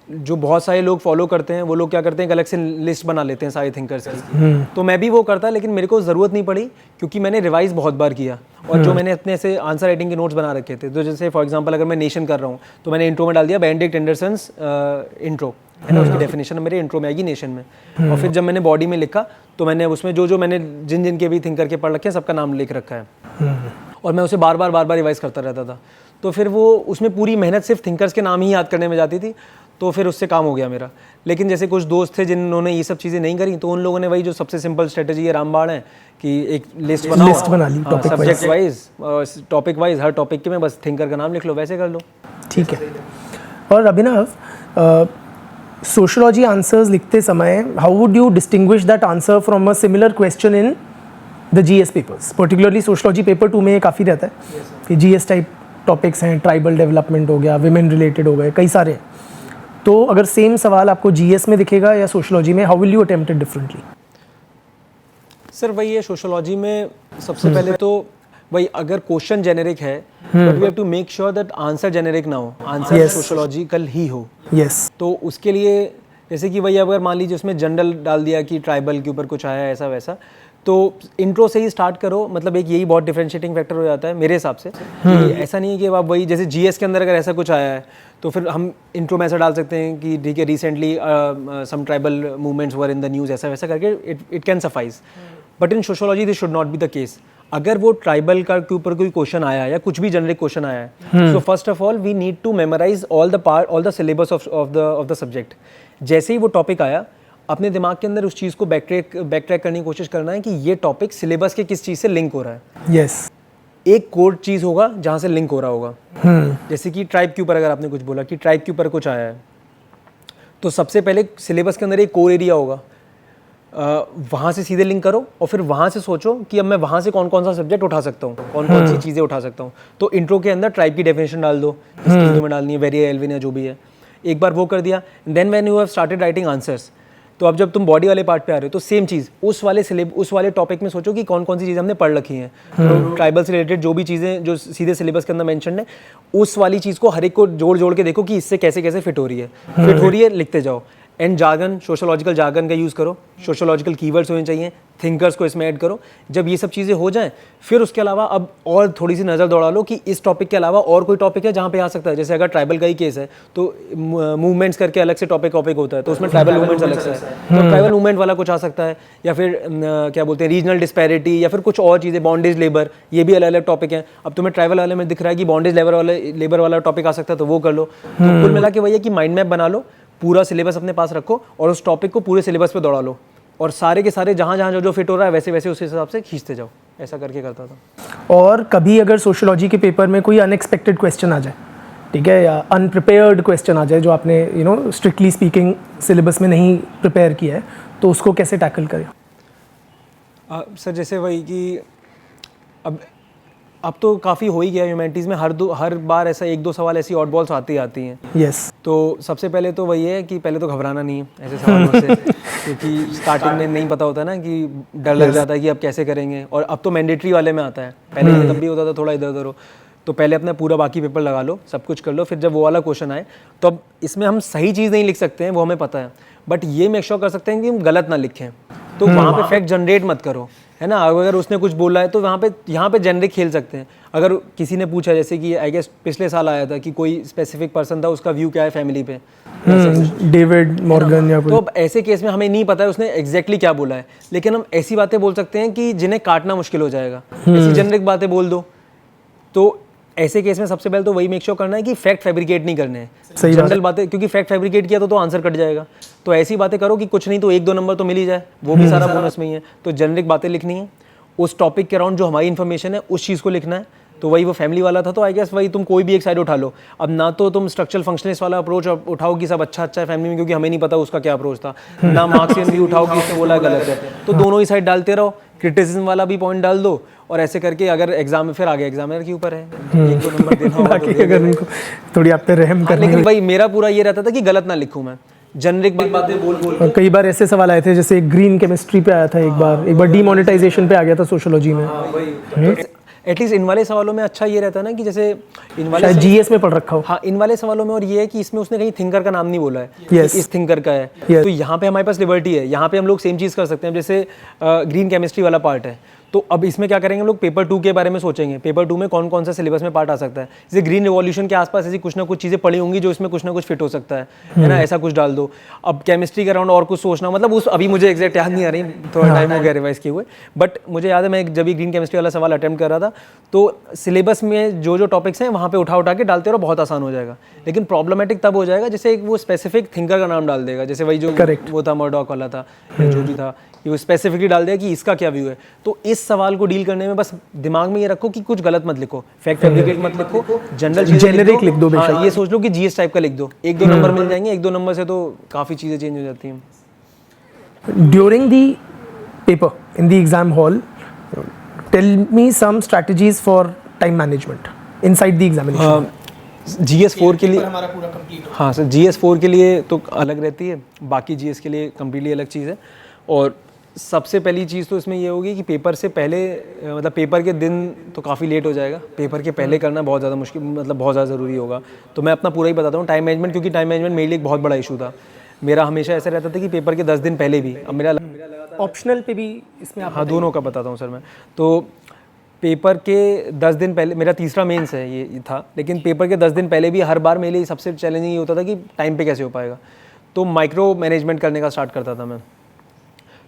जो बहुत सारे लोग फॉलो करते हैं, वो लोग क्या करते हैं, अलग से लिस्ट बना लेते हैं सारे थिंकर्स की, तो मैं भी वो करता, लेकिन मेरे को ज़रूरत नहीं पड़ी, क्योंकि मैंने रिवाइज बहुत बार किया, और जो मैंने अपने से आंसर राइटिंग के नोट्स बना रखे थे, तो जैसे फॉर एग्जांपल अगर मैं नेशन कर रहा हूँ तो मैंने इंट्रो में डाल दिया बेनेडिक्ट एंडरसन्स इंट्रो, है ना, उसकी डेफिनेशन मेरे इंट्रो में आएगी नेशन में। और फिर जब मैंने बॉडी में लिखा तो मैंने उसमें जो मैंने जिन के भी थिंकर के पढ़ रखे हैं सबका नाम लिख रखा है, और मैं उसे बार बार रिवाइज करता रहता था। तो फिर वो उसमें पूरी मेहनत सिर्फ थिंकर्स के नाम ही याद करने में जाती थी, तो फिर उससे काम हो गया मेरा। लेकिन जैसे कुछ दोस्त थे जिन्होंने ये सब चीज़ें नहीं करी, तो उन लोगों ने वही जो सबसे सिंपल स्ट्रेटजी है रामबाण है कि एक लिस्ट बना ली सब्जेक्ट वाइज, टॉपिक वाइज, हर टॉपिक के में बस थिंकर का नाम लिख लो, वैसे कर लो। ठीक है। और अभिनव, सोशियोलॉजी आंसर्स लिखते समय how would you distinguish that answer from a similar question in the GS papers? Particularly sociology paper 2 में ये काफ़ी रहता है कि GS टाइप टॉपिक्स हैं, ट्राइबल डेवलपमेंट हो गया, विमेन रिलेटेड हो गए, कई सारे हैं। तो अगर सेम सवाल आपको GS में दिखेगा या सोशियोलॉजी में, how will you attempt it differently? Sir वही है, सोशियोलॉजी में सबसे पहले तो वही, अगर क्वेश्चन जेनेरिक है, but we have to make sure that answer generic ना हो, आंसर सोशियोलॉजिकल ही हो। यस। तो उसके लिए जैसे कि वही अगर मान लीजिए उसमें जनरल डाल दिया कि ट्राइबल के ऊपर कुछ आया है ऐसा वैसा, तो इंट्रो से ही स्टार्ट करो, मतलब एक यही बहुत डिफरेंशिएटिंग फैक्टर हो जाता है मेरे हिसाब से। ऐसा नहीं है कि आप वही जैसे GS के अंदर अगर ऐसा कुछ आया है तो फिर हम इंट्रो में ऐसा डाल सकते हैं कि ठीक है, recently some tribal movements were in the news, ऐसा वैसा करके it can suffice. But in sociology this should not be the case. अगर वो ट्राइबल का के ऊपर कोई क्वेश्चन आया है या कुछ भी जनरिक क्वेश्शन आया है, so first of all we need to memorise all the syllabus of the subject. जैसे ही वो टॉपिक आया, अपने दिमाग के अंदर उस चीज़ को बैक ट्रैक करने की कोशिश करना है कि ये टॉपिक सिलेबस के किस चीज़ से लिंक हो रहा है। यस। एक कोर चीज़ होगा जहाँ से लिंक हो रहा होगा। जैसे कि ट्राइब के ऊपर अगर आपने कुछ बोला कि ट्राइब के ऊपर कुछ आया है, तो सबसे पहले सिलेबस के अंदर एक कोर एरिया होगा, वहाँ से सीधे लिंक करो और फिर वहाँ से सोचो कि अब मैं वहाँ से कौन कौन सा सब्जेक्ट उठा सकता हूँ, कौन कौन सी चीज़ें उठा सकता हूँ। तो इंट्रो के अंदर ट्राइब की डेफिनेशन डाल दो, जिसकी में डालनी है, वेरी एल्विन या जो भी है, एक बार वो कर दिया। Then when you have started writing answers, तो अब जब तुम बॉडी वाले पार्ट पे आ रहे हो तो सेम चीज़ उस वाले टॉपिक में सोचो कि कौन कौन सी चीज़ें हमने पढ़ रखी हैं, तो ट्राइबल से रिलेटेड जो भी चीज़ें जो सीधे सिलेबस के अंदर मेंशन है, उस वाली चीज़ को हर एक को जोड़ के देखो कि इससे कैसे कैसे फिट हो रही है, लिखते जाओ। एंड जार्गन, सोशोलॉजिकल जार्गन का यूज़ करो, सोशोलॉजिकल कीवर्ड्स होने चाहिए, थिंकर्स को इसमें ऐड करो। जब ये सब चीज़ें हो जाएं, फिर उसके अलावा अब और थोड़ी सी नज़र दौड़ा लो कि इस टॉपिक के अलावा और कोई टॉपिक है जहाँ पे आ सकता है। जैसे अगर ट्राइबल का ही केस है तो मूवमेंट्स करके अलग से टॉपिक होता है, तो उसमें ट्राइबल मूवमेंट्स अलग से है, तो ट्राइबल मूवमेंट वाला कुछ आ सकता है, या फिर क्या बोलते हैं रीजनल डिस्पैरिटी, या फिर कुछ और चीज़ें, बॉन्डेज लेबर, ये भी अलग अलग टॉपिक हैं। अब तुम्हें ट्राइबल वाले में दिख रहा है कि बॉन्डेज लेबर वाला टॉपिक आ सकता है, तो वो कर लो। तो कुल मिला के वही है कि माइंड मैप बना लो, पूरा सिलेबस अपने पास रखो और उस टॉपिक को पूरे सिलेबस पे दौड़ा लो, और सारे के सारे जहाँ जहाँ जो फिट हो रहा है वैसे वैसे उस हिसाब से खींचते जाओ। ऐसा करके करता था। और कभी अगर सोशियोलॉजी के पेपर में कोई अनएक्सपेक्टेड क्वेश्चन आ जाए, ठीक है, या अनप्रिपेयर्ड क्वेश्चन आ जाए जो आपने स्ट्रिक्टली स्पीकिंग सिलेबस में नहीं प्रिपेयर किया है, तो उसको कैसे टैकल करें? सर जैसे वही कि अब तो काफ़ी हो ही गया ह्यूमैनिटीज़ में, हर बार ऐसा 1-2 सवाल ऐसी ऑड बॉल्स आती हैं। यस। तो सबसे पहले तो वही है कि पहले तो घबराना नहीं है ऐसे सवालों से, क्योंकि स्टार्टिंग में नहीं पता होता ना, कि डर लग जाता है कि अब कैसे करेंगे। और अब तो मैंडेटरी वाले में आता है, पहले तब भी होता था थोड़ा इधर उधर हो। तो पहले अपना पूरा बाकी पेपर लगा लो, सब कुछ कर लो, फिर जब वो वाला क्वेश्चन आए तो अब इसमें हम सही चीज़ नहीं लिख सकते हैं, वो हमें पता है, बट ये मेक श्योर कर सकते हैं कि हम गलत ना लिखें। तो वहाँ पे फैक्ट जनरेट मत करो, है ना। अगर उसने कुछ बोला है तो यहाँ पे जेनरिक खेल सकते हैं। अगर किसी ने पूछा, जैसे कि आई गेस पिछले साल आया था कि कोई स्पेसिफिक पर्सन था, उसका व्यू क्या है फैमिली पे, डेविड मॉर्गन या कोई, तो अब ऐसे केस में हमें नहीं पता है उसने एग्जैक्टली क्या बोला है, लेकिन हम ऐसी बातें बोल सकते हैं कि जिन्हें काटना मुश्किल हो जाएगा। ऐसी जेनरिक बातें बोल दो। तो ऐसे केस में सबसे पहले तो वही मेक श्योर करना है कि फैक्ट फैब्रिकेट नहीं करने हैं, जनरल बातें, क्योंकि फैक्ट फैब्रिकेट किया तो आंसर कट जाएगा। तो ऐसी बातें करो कि कुछ नहीं तो 1-2 नंबर तो मिल ही जाए, वो भी सारा बोनस में ही है। तो जेनरिक बातें लिखनी है, उस टॉपिक के अराउंड जो हमारी इन्फॉर्मेशन है उस चीज़ को लिखना है। तो वही वो फैमिली वाला था, तो आई गेस वही तुम कोई भी एक साइड उठा लो। अब ना तो तुम स्ट्रक्चरल फंक्शनिस्ट वाला अप्रोच उठाओ कि सब अच्छा है फैमिली में, क्योंकि हमें नहीं पता उसका क्या अप्रोच था, ना मार्क्सियन भी उठाओ कि उसने बोला गलत है। तो दोनों ही साइड डालते रहो, क्रिटिसिज्म वाला भी पॉइंट डाल दो, और ऐसे करके अगर एग्जाम में फिर आगे एग्जामिनर के ऊपर है 1-2 नंबर देना होगा तो अगर उनको थोड़ी आप पे रहम करनी। लेकिन भाई मेरा पूरा ये रहता था कि गलत ना लिखूं मैं, जेनरिक बातें बोल कई बार ऐसे सवाल आए थे, जैसे ग्रीन केमिस्ट्री पे आया था एक बार डीमोनेटाइजेशन पे आ गया था सोशियोलॉजी में। एटलीस्ट इन वाले सवालों में अच्छा ये रहता है ना कि जैसे इन वाले शायद जीएस में पढ़ रखा हो। हाँ, इन वाले सवालों में और ये है कि इसमें उसने कहीं थिंकर का नाम नहीं बोला है, Yes. इस थिंकर का है। Yes. तो यहाँ पे हमारे पास लिबर्टी है, यहाँ पे हम लोग सेम चीज़ कर सकते हैं। जैसे ग्रीन केमिस्ट्री वाला पार्ट है, तो अब इसमें क्या करेंगे हम लोग, पेपर 2 के बारे में सोचेंगे, पेपर 2 में कौन कौन सा सिलेबस में पार्ट आ सकता है। जैसे ग्रीन रिवॉल्यूशन के आसपास ऐसी कुछ ना कुछ चीज़ें पड़ी होंगी जो इसमें कुछ ना कुछ फिट हो सकता है ना, ऐसा कुछ डाल दो। अब केमिस्ट्री के अराउंड और कुछ सोचना, मतलब उस अभी मुझे एग्जैक्ट याद नहीं आ रही, थोड़ा टाइम हो गया रिवाइज किए हुए, बट मुझे याद है मैं जब भी ग्रीन केमिस्ट्री वाला सवाल अटेम्प्ट कर रहा था, तो सिलेबस में जो टॉपिक्स हैं वहाँ पे उठा के डालते रहो, बहुत आसान हो जाएगा। लेकिन प्रॉब्लमेटिक तब हो जाएगा जैसे वो स्पेसिफिक थिंकर का नाम डाल देगा, जैसे वही जो वो था मर्डॉक वाला था, जो भी था, वो स्पेसिफिकली डाल देगा कि इसका क्या व्यू है। तो इस सवाल को डील करने में बस दिमाग में ये रखो कि कुछ गलत मत लिखो, फैक्ट फैब्रिकेट मत लिखो, जनरल जेनेरिक लिख दो। हाँ, ये सोच लो कि जीएस टाइप का लिख दो, 1-2 नंबर मिल जाएंगे, 1-2 नंबर से तो काफ़ी चीज़ें चेंज हो जाती हैं। During the paper in the exam hall, tell me some strategies for time management inside the examination. GS4 के लिए हमारा पूरा कंप्लीट, हाँ सर, GS4 के लिए तो अलग रहती है, बाकी GS के लिए कम्प्लीटली अलग चीज़ है। और सबसे पहली चीज़ तो इसमें ये होगी कि पेपर से पहले, मतलब पेपर के दिन तो काफ़ी लेट हो जाएगा, पेपर के पहले करना बहुत ज़्यादा मुश्किल, मतलब बहुत ज़्यादा ज़रूरी होगा। तो मैं अपना पूरा ही बताता हूँ टाइम मैनेजमेंट, क्योंकि टाइम मैनेजमेंट मेरे लिए एक बहुत बड़ा इशू था। मेरा हमेशा ऐसा रहता था कि पेपर के 10 दिन पहले भी, अब मेरा ऑप्शनल पे भी इसमें आप, हाँ दोनों का बताता हूँ सर मैं। तो पेपर के 10 दिन पहले, मेरा तीसरा मेंस है ये था, लेकिन पेपर के 10 दिन पहले भी हर बार मेरे लिए सबसे चैलेंजिंग ये होता था कि टाइम पे कैसे हो पाएगा। तो माइक्रो मैनेजमेंट करने का स्टार्ट करता था मैं।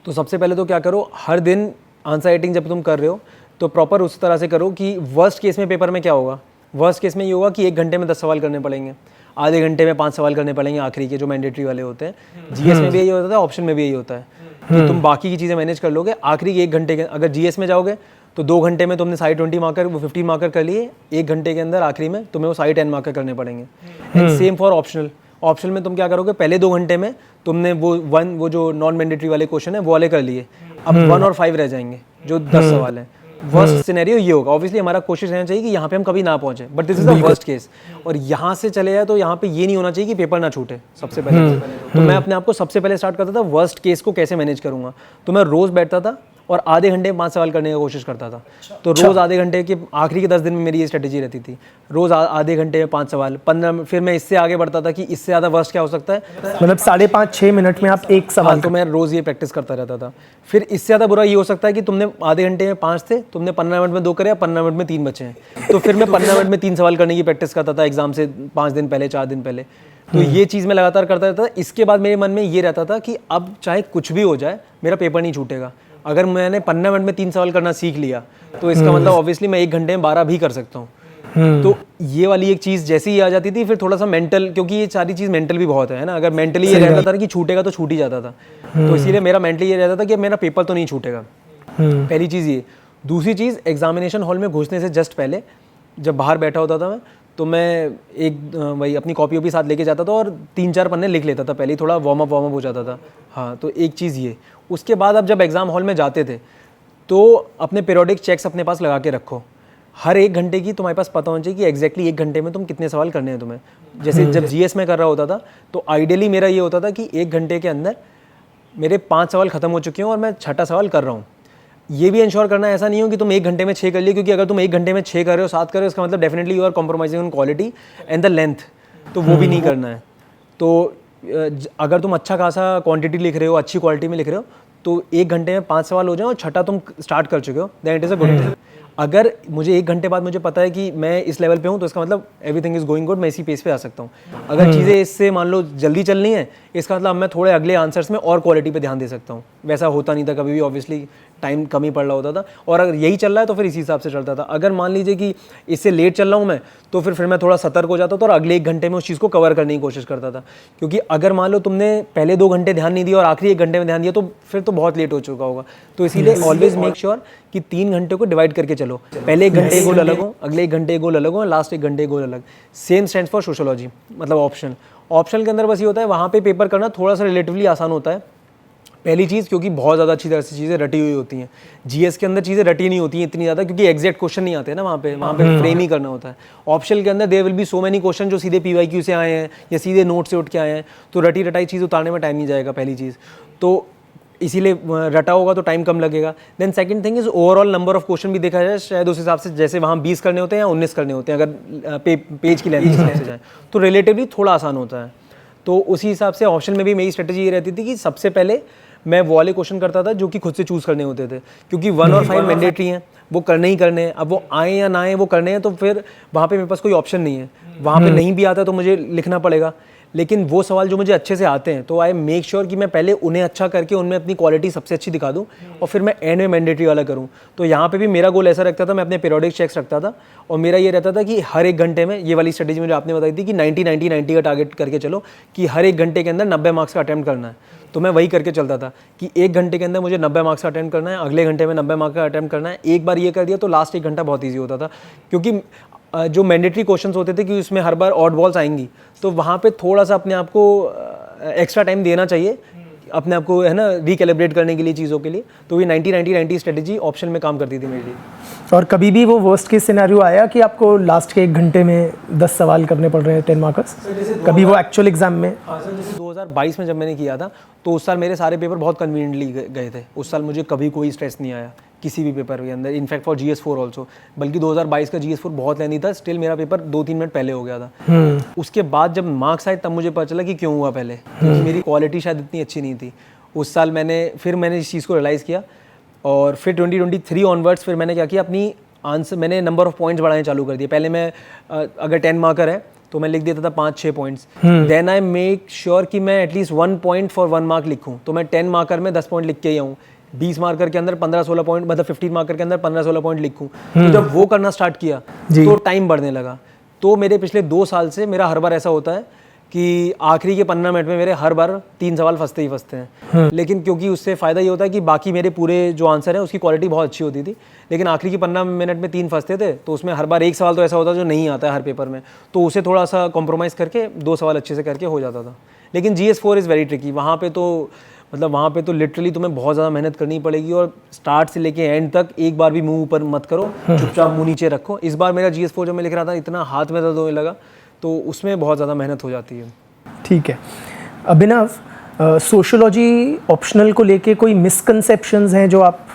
तो सबसे पहले तो क्या करो, हर दिन आंसर राइटिंग जब तुम कर रहे हो तो प्रॉपर उस तरह से करो कि वर्स्ट केस में पेपर में क्या होगा। वर्स्ट केस में ये होगा कि 1 घंटे में 10 सवाल करने पड़ेंगे, आधे घंटे में 5 सवाल करने पड़ेंगे, आखिरी के जो मैंडेटरी वाले होते हैं। जीएस में भी यही होता है, ऑप्शन में भी यही होता है कि तुम बाकी की चीज़ें मैनेज कर लोगे। आखिरी के 1 घंटे के, अगर जीएस में जाओगे तो 2 घंटे में तुमने सारे 20 मार्कर, वो 15 मार्कर कर लिए, 1 घंटे के अंदर आखिरी में तुम्हें वो सारे 10 मार्कर करने पड़ेंगे। And same for optional. Optional में तुम क्या करोगे, पहले 2 घंटे में तुमने वो जो नॉन मैंडेटरी वाले क्वेश्चन है वो वाले कर लिए, अब 1 और 5 रह जाएंगे जो 10 सवाल हैं। वर्स्ट सिनेरियो ये होगा, ऑब्वियसली हमारा कोशिश रहना चाहिए कि यहाँ पे हम कभी ना पहुंचे, but this is the worst case. और यहाँ से चले जाए तो यहाँ पे ये नहीं होना चाहिए कि पेपर ना छूटे सबसे पहले। तो मैं अपने आप को सबसे पहले स्टार्ट करता था वर्स्ट केस को कैसे मैनेज करूंगा। तो मैं रोज बैठता था और आधे घंटे में 5 सवाल करने की कोशिश करता था। तो रोज़ आधे घंटे के आखिरी के 10 दिन में मेरी ये स्ट्रेटेजी रहती थी, रोज़ आधे घंटे में 5 सवाल, 15। फिर मैं इससे आगे बढ़ता था कि इससे ज़्यादा वर्स्ट क्या हो सकता है, मतलब 5.5-6 मिनट में आप एक सवाल। तो मैं रोज़ ये प्रैक्टिस करता रहता था। फिर इससे ज़्यादा बुरा ये हो सकता है कि तुमने आधे घंटे में 5 थे, तुमने 15 मिनट में 2 करे या 15 मिनट में 3 बचे हैं, तो फिर मैं 15 मिनट में 3 सवाल करने की प्रैक्टिस करता था एग्जाम से 5 दिन पहले, 4 दिन पहले। तो ये चीज़ मैं लगातार करता रहता था। इसके बाद मेरे मन में ये रहता था कि अब चाहे कुछ भी हो जाए मेरा पेपर नहीं छूटेगा। अगर मैंने 15 मिनट में 3 सवाल करना सीख लिया तो इसका मतलब ऑब्वियसली मैं 1 घंटे में 12 भी कर सकता हूँ। तो ये वाली एक चीज़ जैसे ही आ जाती थी, फिर थोड़ा सा मेंटल, क्योंकि ये सारी चीज़ मेंटल भी बहुत है ना, अगर मेंटली ये रहता था कि छूटेगा तो छूट ही जाता था। तो इसीलिए मेरा मेंटली ये रहता था कि मेरा पेपर तो नहीं छूटेगा। पहली चीज़ ये। दूसरी चीज़, एग्जामिनेशन हॉल में घुसने से जस्ट पहले जब बाहर बैठा होता था मैं, तो मैं वही अपनी कॉपी भी साथ लेके जाता था और 3-4 पन्ने लिख लेता था पहले, थोड़ा वार्म अप हो जाता था। हाँ, तो एक चीज़ ये। उसके बाद अब जब एग्ज़ाम हॉल में जाते थे तो अपने पीरियोडिक चेक्स अपने पास लगा के रखो। हर 1 घंटे की तुम्हारे पास पता होना चाहिए कि एग्जैक्टली 1 घंटे में तुम कितने सवाल करने हैं तुम्हें। जैसे जब जीएस में कर रहा होता था तो आइडियली मेरा ये होता था कि 1 घंटे के अंदर मेरे 5 सवाल खत्म हो चुके हैं और मैं 6ठा सवाल कर रहा हूँ। ये भी इंश्योर करना, ऐसा नहीं हो कि तुम 1 घंटे में 6 कर लिए, क्योंकि अगर तुम 1 घंटे में 6 कर रहे हो, 7 कर रहे हो, इसका मतलब definitely you are compromising on quality and the length, तो वो भी नहीं करना है। तो अगर तुम अच्छा खासा क्वांटिटी लिख रहे हो, अच्छी क्वालिटी में लिख रहे हो, तो 1 घंटे में 5 सवाल हो जाए और 6ठा तुम स्टार्ट कर चुके हो, then it is a good thing. अगर मुझे 1 घंटे बाद मुझे पता है कि मैं इस लेवल पे हूँ, तो इसका मतलब एवरीथिंग इज गोइंग गुड, मैं इसी पेस पे आ सकता हूँ। अगर चीज़ें इससे मान लो जल्दी चलनी है, इसका मतलब मैं थोड़े अगले आंसर्स में और क्वालिटी पे ध्यान दे सकता हूँ। वैसा होता नहीं था कभी भी, ऑब्वियसली टाइम कम ही पड़ रहा होता था, और अगर यही चल रहा है तो फिर इसी हिसाब से चलता था। अगर मान लीजिए कि इससे लेट चल रहा हूँ मैं, तो फिर मैं थोड़ा सतर्क हो जाता था और अगले 1 घंटे में उस चीज़ को कवर करने की कोशिश करता था। क्योंकि अगर मान लो तुमने पहले 2 घंटे ध्यान नहीं दिया और आखिरी 1 घंटे में ध्यान दिया, तो फिर तो बहुत लेट हो चुका होगा। तो इसीलिए ऑलवेज मेक श्योर कि 3 घंटे को डिवाइड करके चलो। पहले 1 घंटे गोल अलग हो, अगले 1 घंटे गोल अलग हो, लास्ट 1 घंटे गोल अलग। सेम स्टैंड्स फॉर सोशियोलॉजी, मतलब ऑप्शन। ऑप्शन के अंदर बस ये होता है, वहाँ पे पेपर करना थोड़ा सा रिलेटिवली आसान होता है। पहली चीज़, क्योंकि बहुत ज़्यादा अच्छी तरह से चीज़ें रटी हुई होती हैं। जीएस के अंदर चीज़ें रटी नहीं होती हैं इतनी ज़्यादा, क्योंकि एग्जैक्ट क्वेश्चन नहीं आते हैं ना वहाँ पे फ्रेम ही करना होता है। ऑप्शनल के अंदर there will be so many question जो सीधे पीवाईक्यू से आए हैं या सीधे नोट से उठ के आए हैं, तो रटी रटाई चीज़ उतारने में टाइम नहीं जाएगा, पहली चीज़। तो इसीलिए रटा होगा तो टाइम कम लगेगा। Then second thing is overall number of question भी देखा जाए, शायद उस हिसाब से जैसे वहाँ 20 करने होते हैं या 19 करने होते हैं, अगर पेज की लेंथ के हिसाब से जाए तो रिलेटिवली थोड़ा आसान होता है। तो उसी हिसाब से ऑप्शन में भी मेरी स्ट्रेटजी ये रहती थी कि सबसे पहले मैं वो वाले क्वेश्चन करता था जो कि खुद से चूज़ करने होते थे, क्योंकि 1 और 5 मैंडेटरी हैं, वो करने ही करने हैं। अब वो आए या ना आए, वो करने हैं, तो फिर वहाँ पे मेरे पास कोई ऑप्शन नहीं है। वहाँ पे नहीं भी आता तो मुझे लिखना पड़ेगा। लेकिन वो सवाल जो मुझे अच्छे से आते हैं, तो आई मेक श्योर कि मैं पहले उन्हें अच्छा करके उनमें अपनी क्वालिटी सबसे अच्छी दिखा दूं और फिर मैं एंड में मैंडेटरी वाला करूं। तो यहाँ पे भी मेरा गोल ऐसा रखता था, मैं अपने पीरियोडिक चेक्स रखता था और मेरा ये रहता था कि हर 1 घंटे में, ये वाली स्ट्रेटेजी मुझे आपने बताई थी कि 90-90-90 का टारगेट करके चलो, कि हर 1 घंटे के अंदर 90 मार्क्स का अटैम्प्ट करना है। तो मैं वही करके चलता था कि 1 घंटे के अंदर मुझे 90 मार्क्स का अटैम्प्ट करना है, अगले घंटे में 90 मार्क्स का अटैम्प्ट करना है। एक बार ये कर दिया तो लास्ट 1 घंटा बहुत ईजी होता था, क्योंकि जो मैंडेटरी क्वेश्चंस होते थे कि उसमें हर बार ऑड बॉल्स आएंगी, तो वहाँ पे थोड़ा सा अपने आप को एक्स्ट्रा टाइम देना चाहिए, अपने आप को, है ना, रिकैलिब्रेट करने के लिए चीज़ों के लिए। तो ये 90-90-90 स्ट्रेटेजी ऑप्शन में काम करती थी मेरे लिए। और कभी भी वो वर्स्ट केस सिनेरियो आया कि आपको लास्ट के 1 घंटे में 10 सवाल करने पड़ रहे हैं 10 मार्कर्स, कभी वो एक्चुअल एग्जाम में? हाँ सर, जैसे 2022 में जब मैंने किया था, तो उस साल मेरे सारे पेपर बहुत कन्वीनियंटली गए थे। उस साल मुझे कभी कोई स्ट्रेस नहीं आया किसी भी पेपर के अंदर, इनफैक्ट फॉर GS4 ऑल्सो। बल्कि 2022 का GS4 बहुत लेंदी था, स्टिल मेरा पेपर 2-3 मिनट पहले हो गया था। उसके बाद जब मार्क्स आए तब मुझे पता चला कि क्यों हुआ पहले, क्योंकि मेरी क्वालिटी शायद इतनी अच्छी नहीं थी। उस साल मैंने इस चीज़ को रियलाइज़ किया, और फिर 2023 ऑनवर्ड्स फिर मैंने क्या किया, अपनी आंसर, मैंने नंबर ऑफ पॉइंट्स बढ़ाने चालू कर दिए। पहले मैं अगर 10 मार्कर है तो मैं लिख देता था 5-6 points. Then I make sure कि मैं एटलीस्ट 1 पॉइंट फॉर 1 मार्क लिखूँ, तो मैं 10 मार्कर में 10 पॉइंट लिख के ही आऊँ। 20 मार्कर के अंदर 15-16 पॉइंट, मतलब 15 मार्कर के अंदर 15-16 पॉइंट लिखूँ। तो जब वो करना स्टार्ट किया तो टाइम बढ़ने लगा। तो मेरे पिछले 2 साल से मेरा हर बार ऐसा होता है कि आखिरी के 15 मिनट में मेरे हर बार 3 सवाल फंसते ही फंसते हैं। लेकिन क्योंकि उससे फ़ायदा ये होता है कि बाकी मेरे पूरे जो आंसर है उसकी क्वालिटी बहुत अच्छी होती थी, लेकिन आखिरी के 15 मिनट में 3 फंसते थे, तो उसमें हर बार 1 सवाल तो ऐसा होता है जो नहीं आता है हर पेपर में, तो उसे थोड़ा सा कॉम्प्रोमाइज़ करके 2 सवाल अच्छे से करके हो जाता था। लेकिन GS4 इज़ वेरी ट्रिकी। वहाँ पे तो लिटरली तुम्हें बहुत ज़्यादा मेहनत करनी पड़ेगी, और स्टार्ट से लेके एंड तक एक बार भी मुंह ऊपर मत करो, चुपचाप मुंह नीचे रखो। इस बार मेरा GS4 जब मैं लिख रहा था, इतना हाथ में दर्द होने लगा, तो उसमें बहुत ज़्यादा मेहनत हो जाती है। ठीक है अभिनव, सोशियोलॉजी ऑप्शनल को लेके कोई मिसकंसेप्शंस हैं जो आप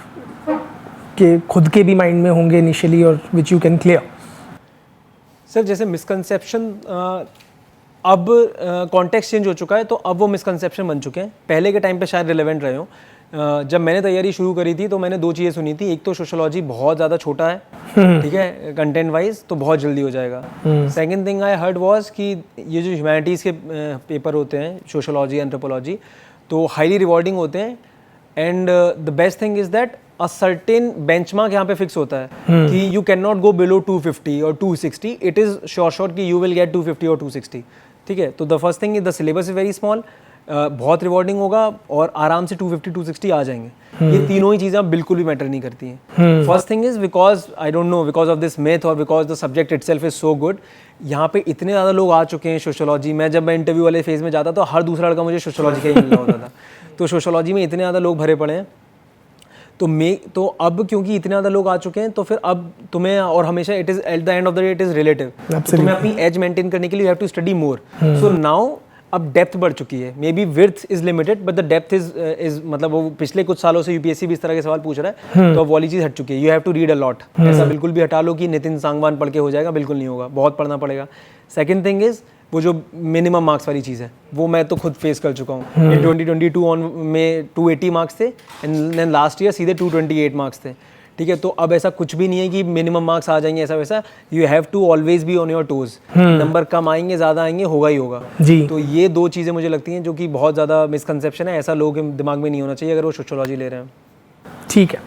आपके खुद के भी माइंड में होंगे इनिशियली और which you can clear? Sir जैसे मिसकंसेप्शन अब कॉन्टेक्स्ट चेंज हो चुका है, तो अब वो मिसकंसेप्शन बन चुके हैं, पहले के टाइम पे शायद रिलेवेंट रहे हो। जब मैंने तैयारी शुरू करी थी तो मैंने 2 चीज़ें सुनी थी, एक तो सोशोलॉजी बहुत ज़्यादा छोटा है, ठीक है, कंटेंट वाइज तो बहुत जल्दी हो जाएगा। Second thing I heard was कि ये जो ह्यूमैनिटीज़ के पेपर होते हैं, सोशोलॉजी एंथ्रोपोलॉजी, तो हाईली रिवॉर्डिंग होते हैं, and the best thing is that a certain benchmark यहाँ पे फिक्स होता है कि you can not go below 250 और 260, इट इज़ श्योर कि यू विल गेट 250 और 260, ठीक है। तो the first thing is the syllabus is very small, बहुत रिवॉर्डिंग होगा और आराम से 250-260 आ जाएंगे। ये तीनों ही चीज़ें बिल्कुल भी मैटर नहीं करती हैं। First thing is because I don't know, because of this myth और because the subject itself is so good, यहाँ पे इतने ज़्यादा लोग आ चुके हैं सोशोलॉजी में। जब मैं इंटरव्यू वाले फेज में जाता तो हर दूसरा लड़का मुझे सोशोलॉजी का ही मिल रहा होता था। तो सोशोलॉजी में इतने ज़्यादा लोग भरे पड़े हैं, तो अब क्योंकि इतने ज़्यादा लोग आ चुके हैं, तो फिर अब तुम्हें, और हमेशा it is at the end of the day it is relative, तो तुम्हें अपनी एज मेंटेन करने के लिए you have to study more. So now अब डेप्थ बढ़ चुकी है, maybe width is limited but the depth is मतलब वो पिछले कुछ सालों से यूपीएससी भी इस तरह के सवाल पूछ रहा है, तो अब वाली चीज़ हट चुकी है। You have to read a lot, ऐसा बिल्कुल भी हटा लो कि नितिन सांगवान पढ़ के हो जाएगा, बिल्कुल नहीं होगा, बहुत पढ़ना पड़ेगा। सेकंड थिंग इज वो जो मिनिमम मार्क्स वाली चीज़ है, वो मैं तो खुद फेस कर चुका हूँ। इन 2022 ऑन में 280 मार्क्स थे, एंड देन लास्ट ईयर सीधे 228 मार्क्स थे, ठीक है। तो अब ऐसा कुछ भी नहीं है कि मिनिमम मार्क्स आ जाएंगे ऐसा वैसा, you have to always be on your toes. Number कम आएंगे ज़्यादा आएंगे, होगा ही होगा जी। तो ये 2 चीज़ें मुझे लगती हैं जो कि बहुत ज़्यादा मिसकंसेप्शन है, ऐसा लोगों के दिमाग में नहीं होना चाहिए अगर वो सोशियोलॉजी ले रहे हैं। ठीक है,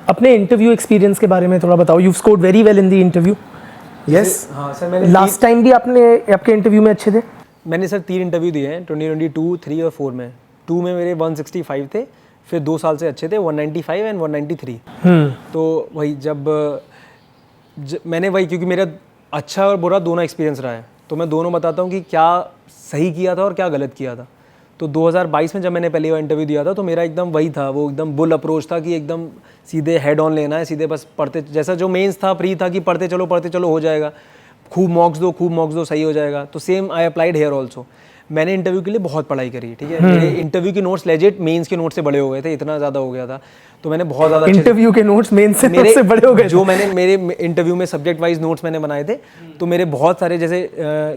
अपने इंटरव्यू एक्सपीरियंस के बारे में थोड़ा बताओ। You scored very well in the interview. Yes, हाँ सर, मैंने लास्ट टाइम भी आपके इंटरव्यू में अच्छे थे? मैंने सर 3 इंटरव्यू दिए हैं 2022, 3 और 4 में। 2 में मेरे 165 थे, फिर 2 साल से अच्छे थे 195 एंड 193। तो वही जब मैंने वही, क्योंकि मेरा अच्छा और बुरा दोनों एक्सपीरियंस रहा है, तो मैं दोनों बताता हूँ कि क्या सही किया था और क्या गलत किया था। तो 2022 में जब मैंने पहली बार इंटरव्यू दिया था तो मेरा एकदम वही था, वो एकदम बुल अप्रोच था कि एकदम सीधे हेड ऑन लेना है, सीधे बस पढ़ते, जैसा जो मेंस था प्री था कि पढ़ते चलो हो जाएगा, खूब मॉक्स दो सही हो जाएगा। तो same I applied here also. मैंने इंटरव्यू के लिए बहुत पढ़ाई करी, ठीक है। मेरे इंटरव्यू के नोट्स लेजिट मेंस के नोट्स से बड़े हो गए थे, इतना ज़्यादा हो गया था। तो मैंने बहुत ज़्यादा इंटरव्यू के नोट्स मेंस से मेरे से बड़े हो गए। जो मैंने मेरे इंटरव्यू में सब्जेक्ट वाइज नोट्स मैंने बनाए थे, तो मेरे बहुत सारे जैसे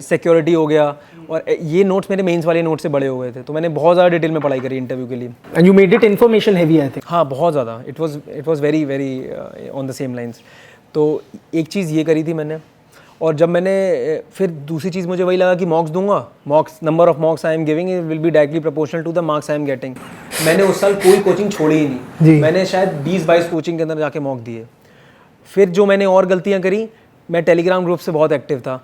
सिक्योरिटी हो गया और ये नोट्स मेरे मेंस वाले नोट्स से बड़े हो गए थे। तो मैंने बहुत ज़्यादा डिटेल में पढ़ाई करी इंटरव्यू के लिए। And you made it information heavy, I think. हाँ, बहुत ज़्यादा। It was very very on the same lines. तो एक चीज़ ये करी थी मैंने, और जब मैंने फिर दूसरी चीज़ मुझे वही लगा कि मॉक्स दूंगा, mocks number of mocks I am giving will be directly proportional to the marks I am getting. मैंने उस साल कोई कोचिंग छोड़ी ही नहीं, मैंने शायद 20-22 कोचिंग के अंदर जाके मॉक दिए। फिर जो मैंने और गलतियाँ करी, मैं टेलीग्राम ग्रुप से बहुत एक्टिव था,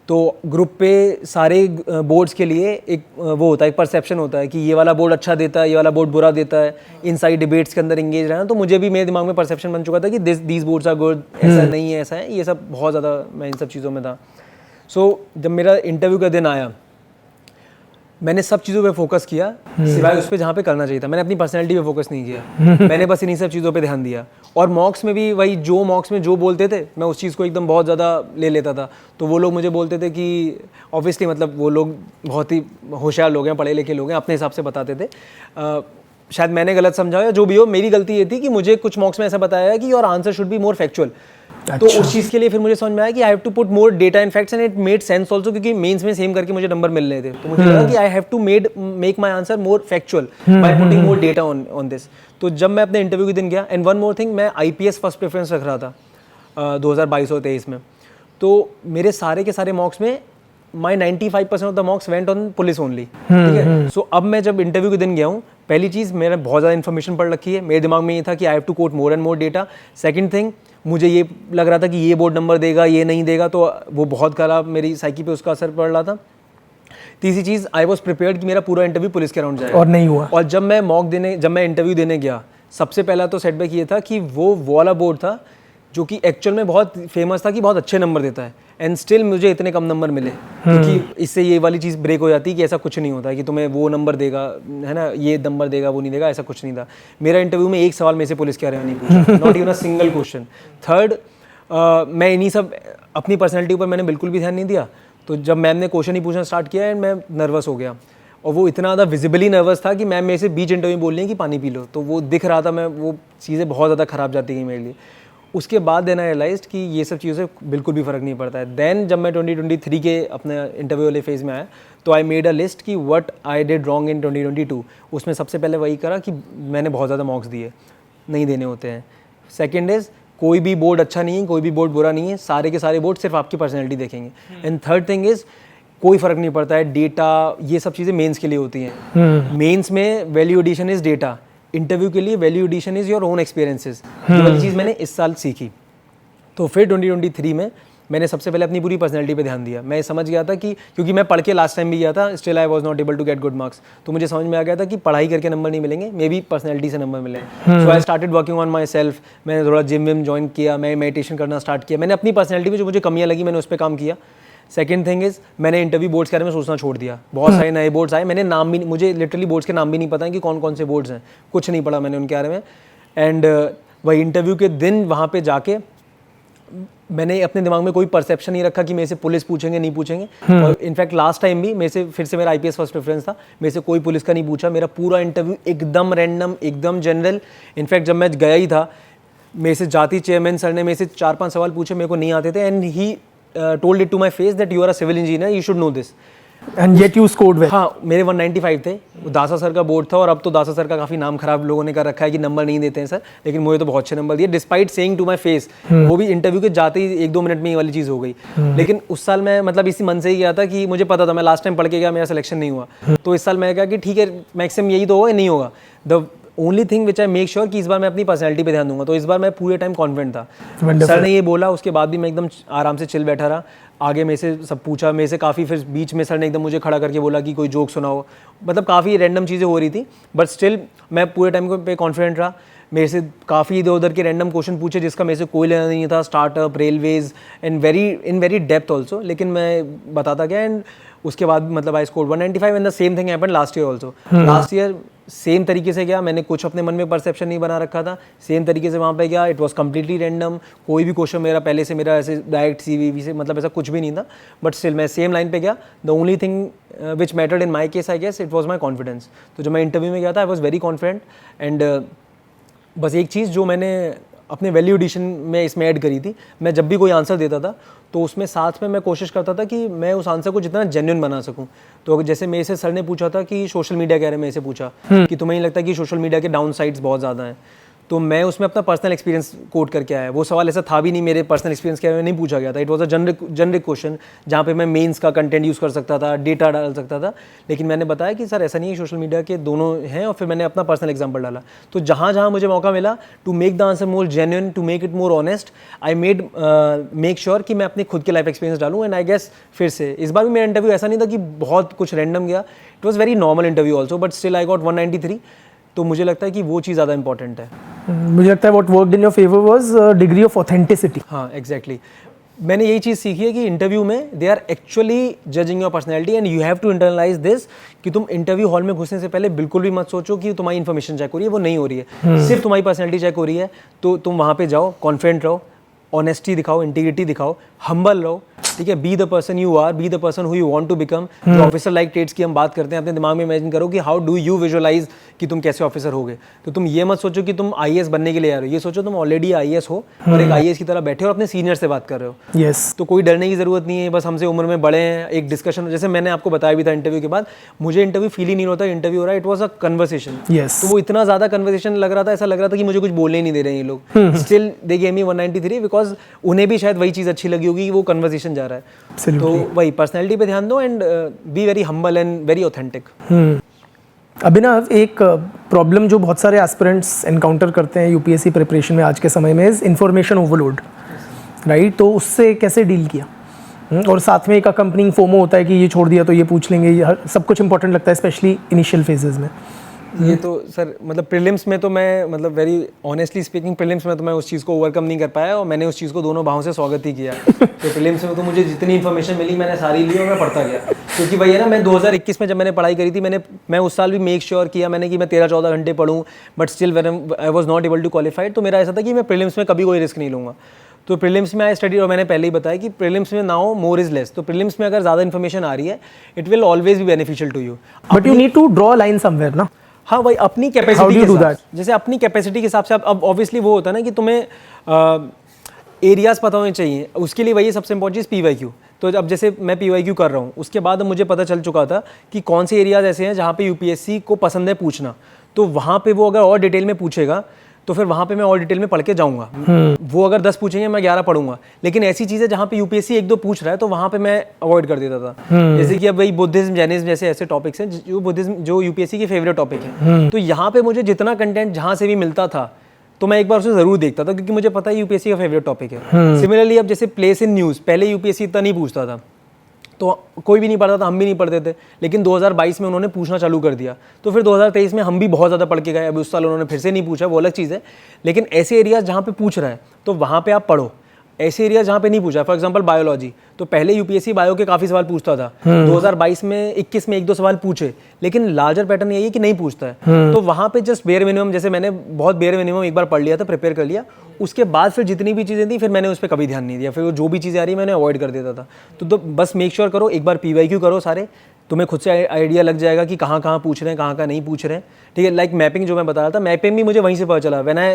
तो ग्रुप पे सारे बोर्ड्स के लिए एक वो होता है, एक परसेप्शन होता है कि ये वाला बोर्ड अच्छा देता है, ये वाला बोर्ड बुरा देता है, इन सारी डिबेट्स के अंदर इंगेज रहना। तो मुझे भी मेरे दिमाग में परसेप्शन बन चुका था कि दीज बोर्ड्स आर गुड, ऐसा नहीं है, ऐसा है, ये सब बहुत ज़्यादा मैं इन सब चीज़ों में था। सो जब मेरा इंटरव्यू का दिन आया, मैंने सब चीज़ों पे फोकस किया सिवाय उस पर जहाँ पे करना चाहिए था। मैंने अपनी पर्सनैलिटी पे फोकस नहीं किया, मैंने बस इन्हीं सब चीज़ों पे ध्यान दिया। और मॉक्स में भी वही, जो मॉक्स में जो बोलते थे मैं उस चीज़ को एकदम बहुत ज़्यादा ले लेता था। तो वो लोग मुझे बोलते थे कि ऑब्वियसली मतलब वो लोग बहुत ही होशियार लोग हैं, पढ़े लिखे लोग हैं, अपने हिसाब से बताते थे। शायद मैंने गलत समझा या जो भी हो, मेरी गलती ये थी कि मुझे कुछ मॉक्स में ऐसा बताया कि your answer should be more factual. तो उस चीज़ के लिए फिर मुझे समझ में आया कि I have to put more data and facts, and it made sense also, क्योंकि मेंस में सेम करके मुझे नंबर मिल रहे थे। तो मुझे लगा कि I have to make my answer more factual by putting more data on this. तो जब मैं अपने इंटरव्यू के दिन गया, एंड वन मोर थिंग, मैं IPS फर्स्ट प्रेफरेंस रख रहा था 2022 और 2023 में। तो मेरे सारे के सारे मॉक्स में माई 95% of the मॉक्स went on police only, ठीक है। सो अब मैं जब इंटरव्यू के दिन गया हूँ, पहली चीज़ मैंने बहुत ज़्यादा इन्फॉर्मेशन पढ़ रखी है, मेरे दिमाग में ये था कि I have to quote more and more data. Second thing, मुझे ये लग रहा था कि ये बोर्ड नंबर देगा, ये नहीं देगा, तो वो बहुत खराब मेरी साइकी पे उसका असर पड़ रहा था। तीसरी चीज़, आई वॉज प्रिपेयर्ड कि मेरा पूरा इंटरव्यू पुलिस के अराउंड जाएगा, और नहीं हुआ। और जब मैं इंटरव्यू देने गया, सबसे पहला तो सेटबैक ये था कि वो वाला बोर्ड था जो कि एक्चुअल में बहुत फेमस था कि बहुत अच्छे नंबर देता है, एंड स्टिल मुझे इतने कम नंबर मिले। क्योंकि इससे ये वाली चीज़ ब्रेक हो जाती है कि ऐसा कुछ नहीं होता है कि तुम्हें वो नंबर देगा, है ना, ये नंबर देगा वो नहीं देगा, ऐसा कुछ नहीं था। मेरा इंटरव्यू में एक सवाल में से पुलिस के बारे में नहीं पूछा, not even a single question. Third, मैं इन्हीं सब अपनी पर्सनैलिटी ऊपर मैंने बिल्कुल भी ध्यान नहीं दिया। तो जब मैम ने क्वेश्चन ही पूछना स्टार्ट किया, एंड मैं नर्वस हो गया। और वो इतना ज़्यादा विजिबली नर्वस था कि मैम मेरे से बीच इंटरव्यू बोल रही है कि पानी पी लो, तो वो दिख रहा था, मैं वो चीज़ें बहुत ज़्यादा ख़राब जाती गई मेरे लिए। उसके बाद देन आई रियलाइज्ड कि ये सब चीज़ों से बिल्कुल भी फ़र्क नहीं पड़ता है। देन जब मैं 2023 के अपने इंटरव्यू वाले फेज़ में आया तो आई मेड अ लिस्ट कि what I did wrong in 2022। उसमें सबसे पहले वही करा कि मैंने बहुत ज़्यादा मॉक्स दिए, नहीं देने होते हैं। सेकेंड इज़ कोई भी बोर्ड अच्छा नहीं है, कोई भी बोर्ड बुरा नहीं है, सारे के सारे बोर्ड सिर्फ आपकी पर्सनैलिटी देखेंगे। एंड थर्ड थिंग इज़ कोई फ़र्क नहीं पड़ता है डेटा, ये सब चीज़ें मेंस के लिए होती हैं। मेंस में value addition is data, interview के लिए value addition is your own experiences. ये वाली चीज़ मैंने इस साल सीखी। तो फिर 2023 में मैंने सबसे पहले अपनी पूरी पर्सनैलिटी पे ध्यान दिया। मैं समझ गया था कि क्योंकि मैं पढ़ के लास्ट टाइम भी गया था, still I was not able to get good marks, तो मुझे समझ में आ गया था कि पढ़ाई करके नंबर नहीं मिलेंगे, मे बी पर्सनैलिटी से नंबर मिले। So I started working on myself. मैंने थोड़ा जिम विम ज्वाइन किया, मैं मेडिटेशन करना स्टार्ट किया, मैंने अपनी पर्सनैलिटी में जो मुझे कमियाँ लगी मैंने उस पर काम किया। सेकंड थिंग इज़ मैंने इंटरव्यू बोर्ड्स के बारे में सोचना छोड़ दिया। बहुत सारे नए बोर्ड्स आए, मैंने नाम भी, मुझे लिटरली बोर्ड्स के नाम भी नहीं पता है कि कौन कौन से बोर्ड्स हैं, कुछ नहीं पढ़ा मैंने उनके बारे में। एंड वही इंटरव्यू के दिन वहाँ पे जाके मैंने अपने दिमाग में कोई परसेप्शन नहीं रखा कि मेरे से पुलिस पूछेंगे नहीं पूछेंगे। और इनफैक्ट लास्ट टाइम भी मेरे से फिर से मेरा आईपीएस फर्स्ट प्रेफरेंस था, मेरे से कोई पुलिस का नहीं पूछा। मेरा पूरा इंटरव्यू एकदम रैंडम, एकदम जनरल। इनफैक्ट जब मैं गया ही था, मेरे से जाति चेयरमैन सर ने मेरे से 4-5 सवाल पूछे, मेरे को नहीं आते थे। And he told it to my face that you are a civil engineer, you should know this. And yet you scored well. हाँ, मेरे 195 थे। दासा सर का बोर्ड था, और अब तो दासा सर का काफ़ी नाम खराब लोगों ने कर रखा है कि नंबर नहीं देते हैं सर, लेकिन मुझे तो बहुत अच्छे नंबर दिए despite saying to my face. वो भी इंटरव्यू के जाते ही 1-2 मिनट में ये वाली चीज़ हो गई। लेकिन उस साल मैं मतलब इसी मन से ही गया था कि मुझे पता था, मैं लास्ट टाइम पढ़ के गया, मेरा सिलेक्शन नहीं हुआ। तो इस साल मैं कहा कि ठीक है, मैक्सिमम यही तो होगा, नहीं होगा। The only thing which I make sure कि इस बार मैं अपनी पर्सनैलिटी पे ध्यान दूंगा। तो इस बार मैं पूरे टाइम कॉन्फिडेंट था। सर ने ये बोला, उसके बाद भी मैं एकदम आराम से चिल बैठा रहा। आगे मेरे से सब पूछा, मेरे से काफ़ी, फिर बीच में सर ने एकदम मुझे खड़ा करके बोला कि कोई जोक सुनाओ। मतलब काफ़ी रैंडम चीज़ें हो रही थी, बट स्टिल मैं पूरे टाइम पे कॉन्फिडेंट रहा। मेरे से काफ़ी इधर उधर के रैंडम क्वेश्चन पूछे जिसका मेरे से कोई लेना नहीं था, startup, railways and very depth also, लेकिन मैं बताता गया। एंड उसके बाद मतलब I scored 195 and the same thing happened last year also. Last year same तरीके से गया, मैंने कुछ अपने मन में परसेप्शन नहीं बना रखा था, सेम तरीके से वहाँ पे गया। इट वाज कम्प्लीटली रैंडम, कोई भी क्वेश्चन मेरा पहले से मेरा ऐसे डायरेक्ट सीवी से मतलब ऐसा कुछ भी नहीं था, बट स्टिल मैं सेम लाइन पे गया। The only thing which mattered in my case I guess it was my confidence. तो जब मैं इंटरव्यू में गया था I was very confident. And बस एक चीज़ जो मैंने अपने वैल्यू एडिशन में इसमें ऐड करी थी, मैं जब भी कोई आंसर देता था तो उसमें साथ में मैं कोशिश करता था कि मैं उस आंसर को जितना जेन्युइन बना सकूं। तो जैसे मेरे से सर ने पूछा था कि सोशल मीडिया के बारे में, मेरे से पूछा कि तुम्हें नहीं लगता कि सोशल मीडिया के डाउन साइड्स बहुत ज़्यादा हैं, तो मैं उसमें अपना पर्सनल एक्सपीरियंस कोट करके आया। वो सवाल ऐसा था भी नहीं, मेरे पर्सनल एक्सपीरियंस के बारे में नहीं पूछा गया था। It was a generic question जहाँ पे मैं मेंस का कंटेंट यूज़ कर सकता था, डेटा डाल सकता था, लेकिन मैंने बताया कि सर ऐसा नहीं है, सोशल मीडिया के दोनों हैं। और फिर मैंने अपना पर्सनल एग्जाम्पल डाला। तो जहाँ जहाँ मुझे मौका मिला to make the answer more genuine, to make it more honest, I make sure कि मैं अपनी खुद के लाइफ एक्सपीरियंस डालूँ। एंड आई गेस फिर से इस बार भी मेरा इंटरव्यू ऐसा नहीं था कि बहुत कुछ रैंडम गया। It was very normal interview also, but still I got 193। तो मुझे लगता है कि वो चीज़ ज़्यादा इंपॉर्टेंट है। मुझे लगता है what worked in your favour was degree of authenticity. हाँ, एग्जैक्टली। मैंने यही चीज़ सीखी है कि इंटरव्यू में they are actually judging your personality and you have to internalise this कि तुम इंटरव्यू हॉल में घुसने से पहले बिल्कुल भी मत सोचो कि तुम्हारी इन्फॉर्मेशन चेक हो रही है, वो नहीं हो रही है। सिर्फ तुम्हारी पर्सनैलिटी चेक हो रही है। तो तुम वहाँ पे जाओ, कॉन्फिडेंट रहो, ऑनेस्टी दिखाओ, इंटीग्रिटी दिखाओ, हम्बल रहो, ठीक है। Be the person you are, be the person who you want to become. Officer like traits की हम बात करते हैं, अपने दिमाग में इमेजिन करो कि हाउ डू यू विजुअलाइज कि तुम कैसे ऑफिसर होगे। तो तुम ये मत सोचो कि तुम आईएएस बनने के लिए आ रहे हो, ये सोचो तुम ऑलरेडी आईएएस हो और एक आईएएस की तरह बैठे हो और अपने सीनियर से बात कर रहे हो। यस। तो कोई डरने की जरूरत नहीं है, बस हमसे उम्र में बड़े हैं। एक डिस्कशन, जैसे मैंने आपको बताया भी था इंटरव्यू के बाद, मुझे इंटरव्यू फील ही नहीं होता इंटरव्यू हो रहा है, it was a conversation. Yes. तो वो इतना ज्यादा कन्वर्सेशन लग रहा था, ऐसा लग रहा था कि मुझे कुछ बोलने ही नहीं दे रहे हैं ये लोग। Still they gave me 193 because उन्हें भी शायद वही चीज़ अच्छी लगी होगी कि वो कन्वर्सेशन जा रहा है। तो वही पर्सनैलिटी पे ध्यान दो and be very humble and very authentic. Abhinav, एक प्रॉब्लम जो बहुत सारे एस्पिरेंट्स एनकाउंटर करते हैं यूपीएससी प्रिपरेशन में आज के समय में इज इंफॉर्मेशन ओवरलोड, राइट? तो उससे कैसे डील किया? और साथ में एक अकम्पनिंग फोमो होता है कि ये छोड़ दिया तो ये पूछ लेंगे, ये सब कुछ इंपॉर्टेंट लगता है स्पेशली इनिशियल फेजेस में। ये तो सर मतलब प्रीलिम्स में तो मैं मतलब वेरी ऑनेस्टली स्पीकिंग प्रीलिम्स में तो मैं उस चीज़ को ओवरकम नहीं कर पाया और मैंने उस चीज़ को दोनों बाहों से स्वागत ही किया। तो प्रीलिम्स में तो मुझे जितनी इन्फॉर्मेशन मिली मैंने सारी ली और मैं पढ़ता गया, क्योंकि भैया ना मैं 2021 में जब मैंने पढ़ाई करी थी मैं उस साल भी मेक श्योर किया मैंने कि मैं 13-14 घंटे पढ़ूँ, but still I was not able to qualified. तो मेरा ऐसा था कि मैं प्रीलिम्स में कभी कोई रिस्क नहीं लूँगा। तो प्रीलिम्स में आई स्टडी, और मैंने पहले ही बताया कि प्रीलिम्स में नाउ मोर इज लेस, तो प्रीलिम्स में अगर ज़्यादा इन्फॉर्मेशन आ रही है it will always be beneficial to you, but you need to draw line somewhere ना। हाँ भाई, अपनी कैपेसिटी के हिसाब से, जैसे अपनी कैपेसिटी के हिसाब से अब ऑब्वियसली वो होता है ना कि तुम्हें एरियाज पता होने चाहिए, उसके लिए वही सबसे इंपॉर्टेंट चीज़ PYQ। तो अब जैसे मैं PYQ कर रहा हूँ, उसके बाद अब मुझे पता चल चुका था कि कौन से एरियाज ऐसे हैं जहाँ पे UPSC को पसंद है पूछना, तो वहाँ पे वो अगर और डिटेल में पूछेगा तो फिर वहाँ पे मैं और डिटेल में पढ़ के जाऊँगा। वो अगर 10 पूछेंगे मैं 11 पढ़ूंगा, लेकिन ऐसी चीज़ें जहाँ पे UPSC 1-2 पूछ रहा है तो वहाँ पे मैं अवॉइड कर देता था। जैसे कि अब वही बुद्धिज्म, जैनिज्म जैसे ऐसे टॉपिक्स हैं जो UPSC के फेवरेट टॉपिक हैं, तो यहाँ पे मुझे जितना कंटेंट जहाँ से भी मिलता था तो मैं एक बार उसे ज़रूर देखता था, क्योंकि मुझे पता है UPSC का फेवरेट टॉपिक है। सिमिलरली अब जैसे प्लेस इन न्यूज़, पहले UPSC इतना नहीं पूछता था, तो कोई भी नहीं पढ़ता था, हम भी नहीं पढ़ते थे, लेकिन 2022 में उन्होंने पूछना चालू कर दिया, तो फिर 2023 में हम भी बहुत ज़्यादा पढ़ के गए। अभी उस साल उन्होंने फिर से नहीं पूछा, वो अलग चीज़ है, लेकिन ऐसे एरियाज जहाँ पे पूछ रहा है तो वहाँ पे आप पढ़ो। ऐसे एरिया जहाँ पे नहीं पूछा, फॉर एग्जांपल बायोलॉजी, तो पहले UPSC बायो के काफ़ी सवाल पूछता था, 2022 में 21 में 1-2 सवाल पूछे, लेकिन लार्जर पैटर्न यही है कि नहीं पूछता है। तो वहाँ पे जस्ट बेयर मिनिमम, जैसे मैंने बहुत बेयर मिनिमम एक बार पढ़ लिया था, प्रिपेयर कर लिया, उसके बाद फिर जितनी भी चीज़ें थी फिर मैंने उस पर कभी ध्यान नहीं दिया, फिर वो जो भी चीज़ें आ रही मैंने अवॉइड कर देता था। तो बस मेक श्योर करो, एक बार PYQ करो सारे, तुम्हें खुद से आइडिया लग जाएगा कि कहाँ कहाँ पूछ रहे हैं, कहाँ कहाँ नहीं पूछ रहे हैं, ठीक है। लाइक मैपिंग जो मैं बता रहा था, मैपिंग भी मुझे वहीं से पता चला, when I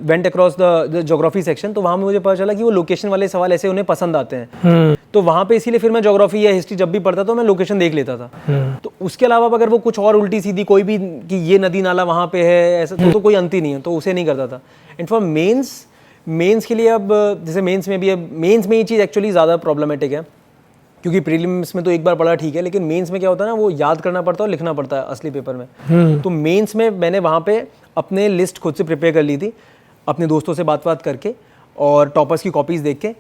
went across the geography section, तो वहाँ मुझे पता चला कि वो लोकेशन वाले सवाल ऐसे उन्हें पसंद आते हैं, तो वहाँ पे इसीलिए फिर मैं ज्योग्राफी या हिस्ट्री जब भी पढ़ता तो मैं लोकेशन देख लेता था। तो उसके अलावा अगर वो कुछ और उल्टी सीधी कोई भी कि ये नदी नाला वहाँ पे है ऐसा, तो कोई अंत ही नहीं है, तो उसे नहीं करता था। एंड फॉर मेंस के लिए अब जैसे मेंस में ये चीज़ एक्चुअली ज़्यादा प्रॉब्लमेटिक है, क्योंकि प्रीलिम्स में तो एक बार पढ़ा ठीक है, लेकिन मेंस में क्या होता है ना, वो याद करना पड़ता है और लिखना पड़ता है असली पेपर में। तो मेंस में मैंने वहाँ पे अपने लिस्ट खुद से प्रिपेयर कर ली थी, अपने दोस्तों से बात करके और टॉपर्स की कॉपीज़ देख के।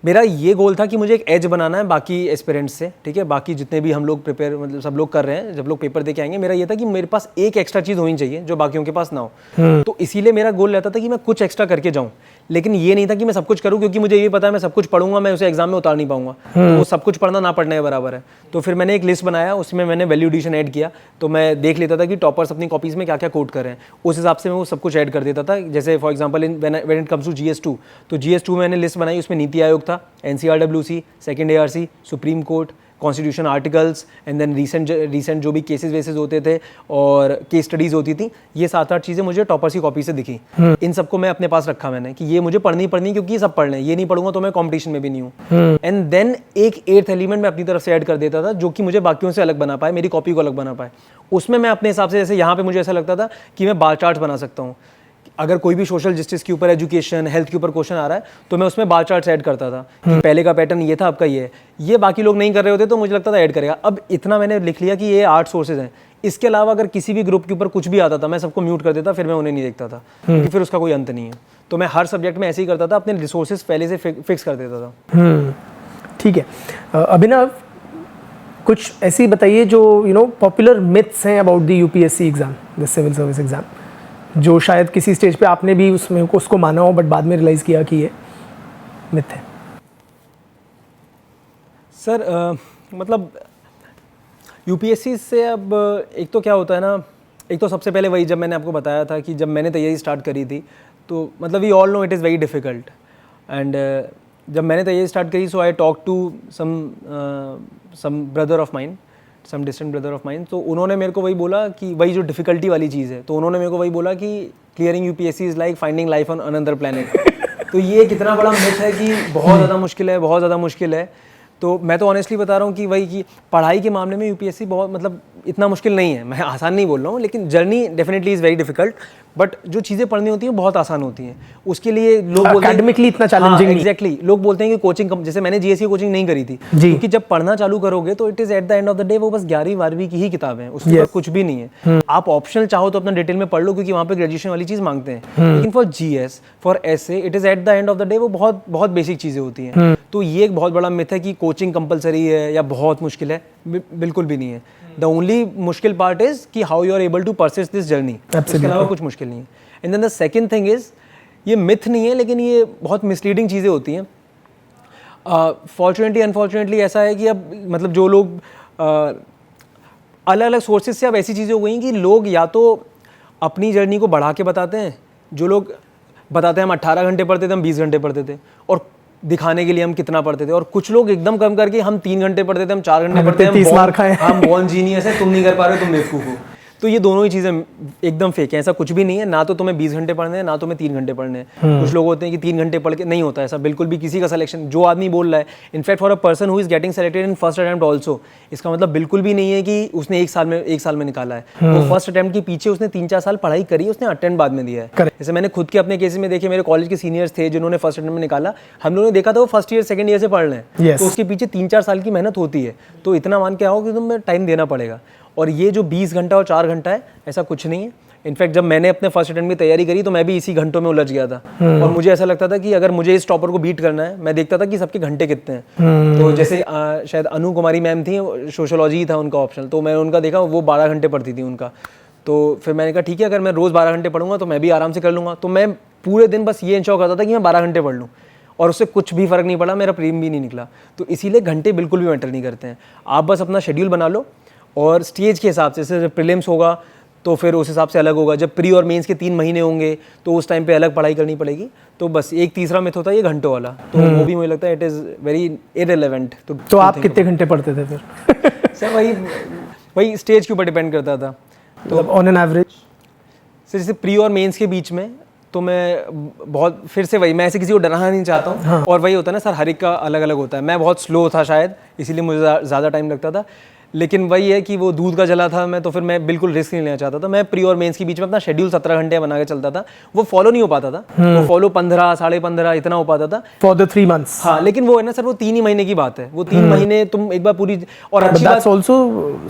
मेरा ये गोल था कि मुझे एक एज बनाना है बाकी एस्पिरेंट्स से, ठीक है, बाकी जितने भी हम लोग प्रिपेयर मतलब सब लोग कर रहे हैं, जब लोग पेपर दे के आएंगे, मेरा ये था कि मेरे पास एक एक्स्ट्रा चीज़ होनी चाहिए जो बाकियों के पास ना हो। तो इसीलिए मेरा गोल रहता था कि मैं कुछ एक्स्ट्रा करके जाऊँ, लेकिन ये नहीं था कि मैं सब कुछ करूँ, क्योंकि मुझे ये पता है मैं सब कुछ पढ़ूंगा मैं उसे एग्जाम में उतार नहीं पाऊंगा, तो वो सब कुछ पढ़ना ना पढ़ने के बराबर है। तो फिर मैंने एक लिस्ट बनाया, उसमें मैंने वैल्यू एडिशन ऐड किया, तो मैं देख लेता था कि टॉपर्स अपनी कॉपीज़ में क्या क्या कोट कर रहे हैं, उस हिसाब से मैं वो सब कुछ ऐड कर देता था। जैसे for example when it comes to GS2, तो GS2 में मैंने लिस्ट बनाई, उसमें नीति आयोग था, NCRWC, second ARC, supreme court, constitution articles, and then recent जो भी केसेस वेसेस होते थे और केस स्टडीज़ होती थी, ये 7-8 चीज़ें मुझे टॉपर्स की कॉपी से दिखी। इन सबको मैं अपने पास रखा मैंने कि ये मुझे पढ़नी क्योंकि ये सब पढ़ लें, ये नहीं पढ़ूंगा तो मैं कॉम्पिटिशन में भी नहीं हूँ। एंड देन एक 8th एलिमेंट मैं अपनी तरफ से ऐड कर देता था, जो कि मुझे बाकियों से अलग बना पाए, मेरी कॉपी को अलग बना पाए। उसमें मैं अपने हिसाब से, जैसे यहाँ पे मुझे ऐसा लगता था कि मैं बार चार्ट बना सकता हूँ, अगर कोई भी सोशल जस्टिस के ऊपर, एजुकेशन, हेल्थ के ऊपर क्वेश्चन आ रहा है तो मैं उसमें बार चार्ट्स ऐड करता था कि पहले का पैटर्न ये था, आपका ये है। ये बाकी लोग नहीं कर रहे होते तो मुझे लगता था ऐड करेगा। अब इतना मैंने लिख लिया कि ये 8 सोर्सेज हैं, इसके अलावा अगर किसी भी ग्रुप के ऊपर कुछ भी आता था मैं सबको म्यूट कर देता, फिर मैं उन्हें नहीं देखता था, क्योंकि फिर उसका कोई अंत नहीं है। तो मैं हर सब्जेक्ट में ऐसे ही करता था, अपने रिसोर्सेज पहले से फिक्स कर देता था। ठीक है। अभिनव, कुछ ऐसी बताइए जो पॉपुलर मिथ्स हैं about the UPSC exam, the civil service exam, जो शायद किसी स्टेज पे आपने भी उसको माना हो बट बाद में रियलाइज़ किया कि ये मिथ है। सर मतलब UPSC से अब एक तो क्या होता है ना, एक तो सबसे पहले वही जब मैंने आपको बताया था कि जब मैंने तैयारी स्टार्ट करी थी तो मतलब we all know it is very difficult, and जब मैंने तैयारी स्टार्ट करी so I talk to some brother of mine, some distant brother of mine, तो उन्होंने मेरे को वही बोला कि वही जो डिफ़िकल्टी वाली चीज़ है, तो उन्होंने मेरे को वही बोला कि clearing UPSC is like finding life on another planet. तो ये कितना बड़ा मिथ है कि बहुत ज़्यादा मुश्किल है, बहुत ज़्यादा मुश्किल है। तो मैं तो ऑनेस्टली बता रहा हूँ कि वही कि पढ़ाई के मामले में UPSC बहुत मतलब इतना मुश्किल नहीं है, मैं आसान नहीं बोल रहा हूँ, लेकिन journey definitely is very difficult, but जो चीज़ें पढ़नी होती हैं बहुत आसान होती हैं। उसके लिए लोग बोलते हैं एकेडमिकली इतना चैलेंजिंग नहीं। एग्जैक्टली, लोग बोलते हैं कि कोचिंग, जैसे मैंने GSE की कोचिंग नहीं करी थी, क्योंकि जब पढ़ना चालू करोगे तो it is at the end of the day वो बस 11वीं-12वीं की ही किताब है, उसके बाद कुछ भी नहीं है। आप ऑप्शनल चाहो तो अपना डिटेल में पढ़ लो, क्योंकि वहाँ पे ग्रेजुएशन वाली चीज़ मांगते हैं, लेकिन for GS, for essay it is at the end of the day वो बहुत बहुत बेसिक चीज़ें होती हैं। तो ये एक बहुत बड़ा मिथ है कि कोचिंग कंपलसरी है या बहुत मुश्किल है, बिल्कुल भी नहीं है। द ओनली मुश्किल पार्ट इज कि how you are able to persist this journey, उसके अलावा कुछ मुश्किल नहीं है। And then the second thing is, ये मिथ नहीं है लेकिन ये बहुत मिसलीडिंग चीज़ें होती हैं। फॉर्चुनेटली अनफॉर्चुनेटली ऐसा है कि अब मतलब जो लोग अलग अलग सोर्सेज से अब ऐसी चीज़ें हो गई कि लोग या तो अपनी जर्नी को बढ़ा के बताते हैं, जो लोग बताते हैं हम 18 घंटे पढ़ते थे, हम 20 घंटे पढ़ते थे, और दिखाने के लिए हम कितना पढ़ते थे। और कुछ लोग एकदम कम करके हम 3 घंटे पढ़ते थे, हम 4 घंटे पढ़ते हैं, 30 मार खाए। हम बॉर्न जीनियस है, तुम नहीं कर पा रहे हो, तुम बेवकूफ हो। तो ये दोनों ही चीज़ें एकदम फेक है, ऐसा कुछ भी नहीं है। ना तो तुम्हें 20 घंटे पढ़ने हैं, ना तुम्हें 3 घंटे पढ़ने हैं। कुछ लोग होते हैं कि 3 घंटे पढ़ के, नहीं होता ऐसा बिल्कुल भी। किसी का सिलेक्शन, जो आदमी बोल रहा है, in fact for a person who is getting selected in first attempt also, इसका मतलब बिल्कुल भी नहीं है कि उसने एक साल में निकाला है। वो फर्स्ट अटेम्प्ट के पीछे उसने 3-4 साल पढ़ाई करी, उसने अटेम्प्ट बाद में दिया है। जैसे मैंने खुद के अपने केसेस में देखे, मेरे कॉलेज के सीनियर्स थे जिन्होंने फर्स्ट अटेम्प्ट में निकाला, हम लोगों ने देखा था वो फर्स्ट ईयर सेकंड ईयर से पढ़ रहे हैं। तो उसके पीछे 3-4 साल की मेहनत होती है। तो इतना मान के आओ कि तुम्हें टाइम देना पड़ेगा। और ये जो 20 घंटा और 4 घंटा है, ऐसा कुछ नहीं है। इनफैक्ट जब मैंने अपने फर्स्ट अटेम्प्ट की तैयारी करी तो मैं भी इसी घंटों में उलझ गया था। और मुझे ऐसा लगता था कि अगर मुझे इस टॉपर को बीट करना है, मैं देखता था कि सबके घंटे कितने हैं। तो जैसे शायद अनु कुमारी मैम थी, सोशोलॉजी था उनका ऑप्शनल, तो मैंने उनका देखा वो 12 घंटे पढ़ती थी उनका। तो फिर मैंने कहा ठीक है, अगर मैं रोज़ 12 घंटे पढ़ूंगा तो मैं भी आराम से कर लूँगा। तो मैं पूरे दिन बस ये इंश्योर करता था कि मैं 12 घंटे पढ़ लूँ, और उससे कुछ भी फ़र्क नहीं पड़ा, मेरा प्रीम भी नहीं निकला। तो इसीलिए घंटे बिल्कुल भी मैटर नहीं करते हैं। आप बस अपना शेड्यूल बना लो, और स्टेज के हिसाब से, जैसे जब प्रीलिम्स होगा तो फिर उस हिसाब से अलग होगा। जब प्री और मेंस के 3 महीने होंगे तो उस टाइम पे अलग पढ़ाई करनी पड़ेगी। तो बस एक तीसरा मिथ होता है ये घंटों वाला, तो वो भी मुझे लगता है इट इज़ वेरी इररिलेवेंट। तो आप कितने घंटे पढ़ते थे फिर? सर वही स्टेज के ऊपर डिपेंड करता था। तो ऑन एन एवरेज सर जैसे प्री और मेंस के बीच में तो मैं बहुत, फिर से वही, मैं ऐसे किसी को डराना नहीं चाहता हूँ। हाँ। और वही होता है ना सर, हर एक का अलग अलग होता है। मैं बहुत स्लो था शायद, इसीलिए मुझे ज़्यादा टाइम लगता था। लेकिन वही है कि वो दूध का जला था मैं, तो फिर मैं बिल्कुल रिस्क नहीं लेना चाहता था। मैं प्री और मेंस के बीच में अपना शेड्यूल 17 घंटे बना के चलता था। वो फॉलो नहीं हो पाता था, वो फॉलो 15, 15.5 इतना हो पाता था फॉर द 3 मंथ्स। हाँ, लेकिन वो है ना सर, वो 3 ही महीने की बात है। वो 3 महीने तुम एक बार पूरी, और अच्छी बात ऑल्सो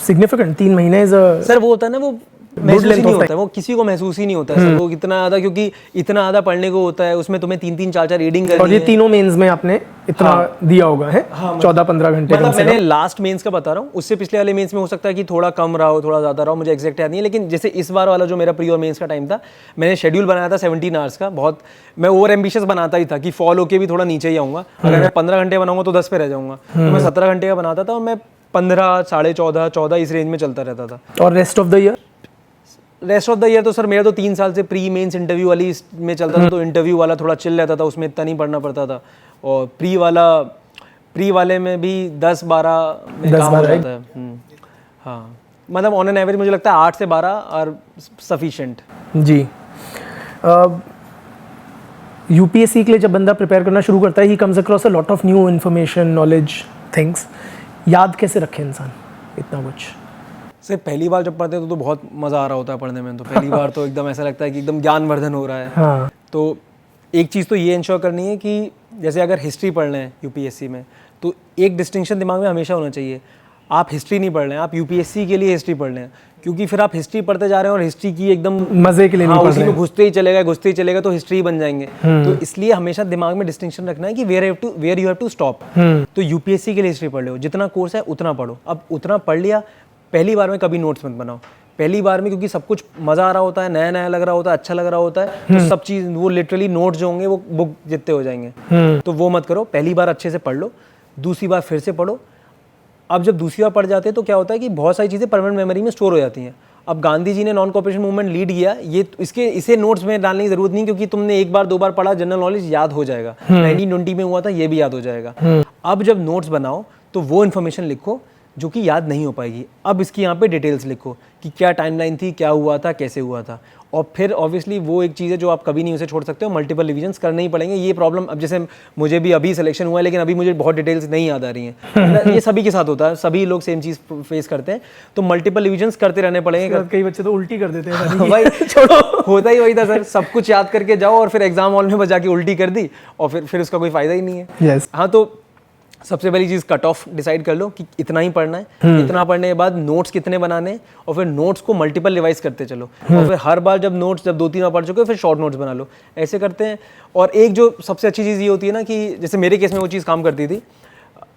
सिग्निफिकेंट, 3 महीने सर वो होता है ना, वो महसूस ही नहीं होता है, वो किसी को महसूस ही नहीं होता है सर, वो इतना ज़्यादा, क्योंकि इतना ज़्यादा पढ़ने को होता है, उसमें तुम्हें 3-3, 4-4 रीडिंग करनी है। और ये तीनों मेंस में आपने इतना दिया होगा है? 14-15 घंटे। मतलब मैंने लास्ट मेंस का बता रहा हूँ, उससे पिछले वाले मेंस में हो सकता है कि थोड़ा कम रहा हो, थोड़ा ज़्यादा रहा हो, मुझे एग्जैक्ट याद नहीं है। लेकिन जैसे इस बार वाला जो मेरा प्री और मेंस का टाइम था, मैंने शेड्यूल बनाया था 17 आवर्स का। बहुत मैं ओवर एम्बिशियस बनाता ही था कि फॉल होके भी थोड़ा नीचे ही आऊँगा। अगर मैं 15 घंटे बनाऊंगा तो 10 पे रह जाऊँगा। तो मैं 17 घंटे का बनाता था, और मैं 15, 14.5, 14 इस रेंज में चलता रहता था। और rest of the year? Rest of the year तो सर मेरा तो 3 साल से प्री मेंस इंटरव्यू वाली में चलता था। तो इंटरव्यू वाला थोड़ा चिल रहता था, उसमें इतना नहीं पढ़ना पड़ता था। और प्री वाले में भी 10-12 में काम हो जाता है। हाँ, मतलब ऑन एन एवरेज मुझे लगता है 8 से 12 और सफिशिएंट। जी। यूपीएससी के लिए जब बंदा प्रिपेयर करना शुरू करता है, he comes across a lot of new information, knowledge, things. याद कैसे रखे इंसान इतना कुछ? सर पहली बार जब पढ़ते हैं तो बहुत मज़ा आ रहा होता है पढ़ने में। तो पहली बार तो एकदम ऐसा लगता है कि एकदम ज्ञानवर्धन हो रहा है। हाँ। तो एक चीज़ तो ये इंश्योर करनी है कि जैसे अगर हिस्ट्री पढ़ रहे हैं यूपीएससी में, तो एक डिस्टिंक्शन दिमाग में हमेशा होना चाहिए। आप हिस्ट्री नहीं पढ़ रहे हैं, आप यूपीएससी के लिए हिस्ट्री पढ़ रहे हैं। क्योंकि फिर आप हिस्ट्री पढ़ते जा रहे हैं और हिस्ट्री की एकदम मजे के लिए नहीं पढ़ रहे हैं, घुसते ही चलेगा तो हिस्ट्री बन जाएंगे। तो इसलिए हमेशा दिमाग में डिस्टिंक्शन रखना है कि where you have to stop. तो यूपीएससी के लिए हिस्ट्री पढ़ लो, जितना कोर्स है उतना पढ़ो। अब उतना पढ़ लिया, पहली बार में कभी नोट्स मत बनाओ। पहली बार में क्योंकि सब कुछ मज़ा आ रहा होता है, नया नया लग रहा होता है, अच्छा लग रहा होता है, तो सब चीज़ वो लिटरली नोट्स जो होंगे वो बुक जितने हो जाएंगे। तो वो मत करो, पहली बार अच्छे से पढ़ लो, दूसरी बार फिर से पढ़ो। अब जब दूसरी बार पढ़ जाते हैं तो क्या होता है कि बहुत सारी चीज़ें परमानेंट मेमोरी में स्टोर हो जाती हैं। अब गांधी जी ने नॉन कॉपरेशन मूवमेंट लीड किया, इसे नोट्स में डालने की जरूरत नहीं, क्योंकि तुमने 1 बार 2 बार पढ़ा, जनरल नॉलेज याद हो जाएगा। 1920 में हुआ था, ये भी याद हो जाएगा। अब जब नोट्स बनाओ तो वो इन्फॉर्मेशन लिखो जो कि याद नहीं हो पाएगी। अब इसकी यहाँ पे डिटेल्स लिखो कि क्या टाइमलाइन थी, क्या हुआ था, कैसे हुआ था। और फिर ऑब्वियसली वो एक चीज़ है जो आप कभी नहीं उसे छोड़ सकते हो, मल्टीपल रिविजन्स करने ही पड़ेंगे। ये प्रॉब्लम, अब जैसे मुझे भी अभी सिलेक्शन हुआ है, लेकिन अभी मुझे बहुत डिटेल्स नहीं याद आ रही हैं। ये सभी के साथ होता है, सभी लोग सेम चीज़ फेस करते हैं। तो मल्टीपल रिविजन्स करते रहने पड़ेंगे। कई बच्चे तो उल्टी कर देते हैं। भाई छोड़ो, होता ही वही था सर, सब कुछ याद करके जाओ और फिर एग्जाम हॉल में बजा के उल्टी कर दी, और फिर उसका कोई फायदा ही नहीं है। हाँ, तो सबसे पहली चीज़ कट ऑफ डिसाइड कर लो कि इतना ही पढ़ना है। इतना पढ़ने के बाद नोट्स कितने बनाने हैं, और फिर नोट्स को मल्टीपल रिवाइज करते चलो। और फिर हर बार जब 2-3 बार पढ़ चुके हो फिर शॉर्ट नोट्स बना लो। ऐसे करते हैं। और एक जो सबसे अच्छी चीज़ ये होती है ना कि जैसे मेरे केस में वो चीज़ काम करती थी,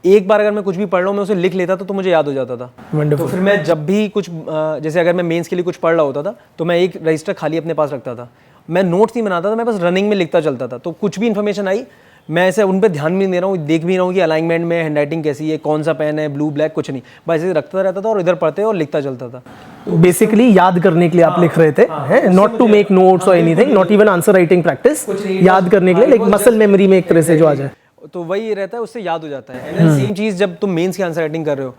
एक बार अगर मैं कुछ भी पढ़ रहा हूँ, मैं उसे लिख लेता था तो मुझे याद हो जाता था। तो फिर मैं जब भी कुछ, जैसे अगर मैं मेंस के लिए कुछ पढ़ रहा होता था तो मैं एक रजिस्टर खाली अपने पास रखता था। मैं नोट्स नहीं बनाता था, मैं बस रनिंग में लिखता चलता था। तो कुछ भी इन्फॉर्मेशन आई, मैं ऐसे उन पे ध्यान भी नहीं दे रहा हूँ, देख भी रहा हूँ कि अलाइनमेंट में हैंड राइटिंग कैसी है, कौन सा पेन है, ब्लू ब्लैक, कुछ नहीं, बस ऐसे रखता रहता था और इधर पढ़ते और लिखता चलता था। बेसिकली याद करने के लिए आप लिख रहे थे, नॉट टू मेक नोट्स और anything, not even answer writing practice, याद करने के लिए, लाइक मसल मेमोरी में एक तरह से जो आ जाए। तो वही रहता है, उससे याद हो जाता है। एंड सेम चीज़ जब तुम मेंस की आंसर राइटिंग कर रहे हो,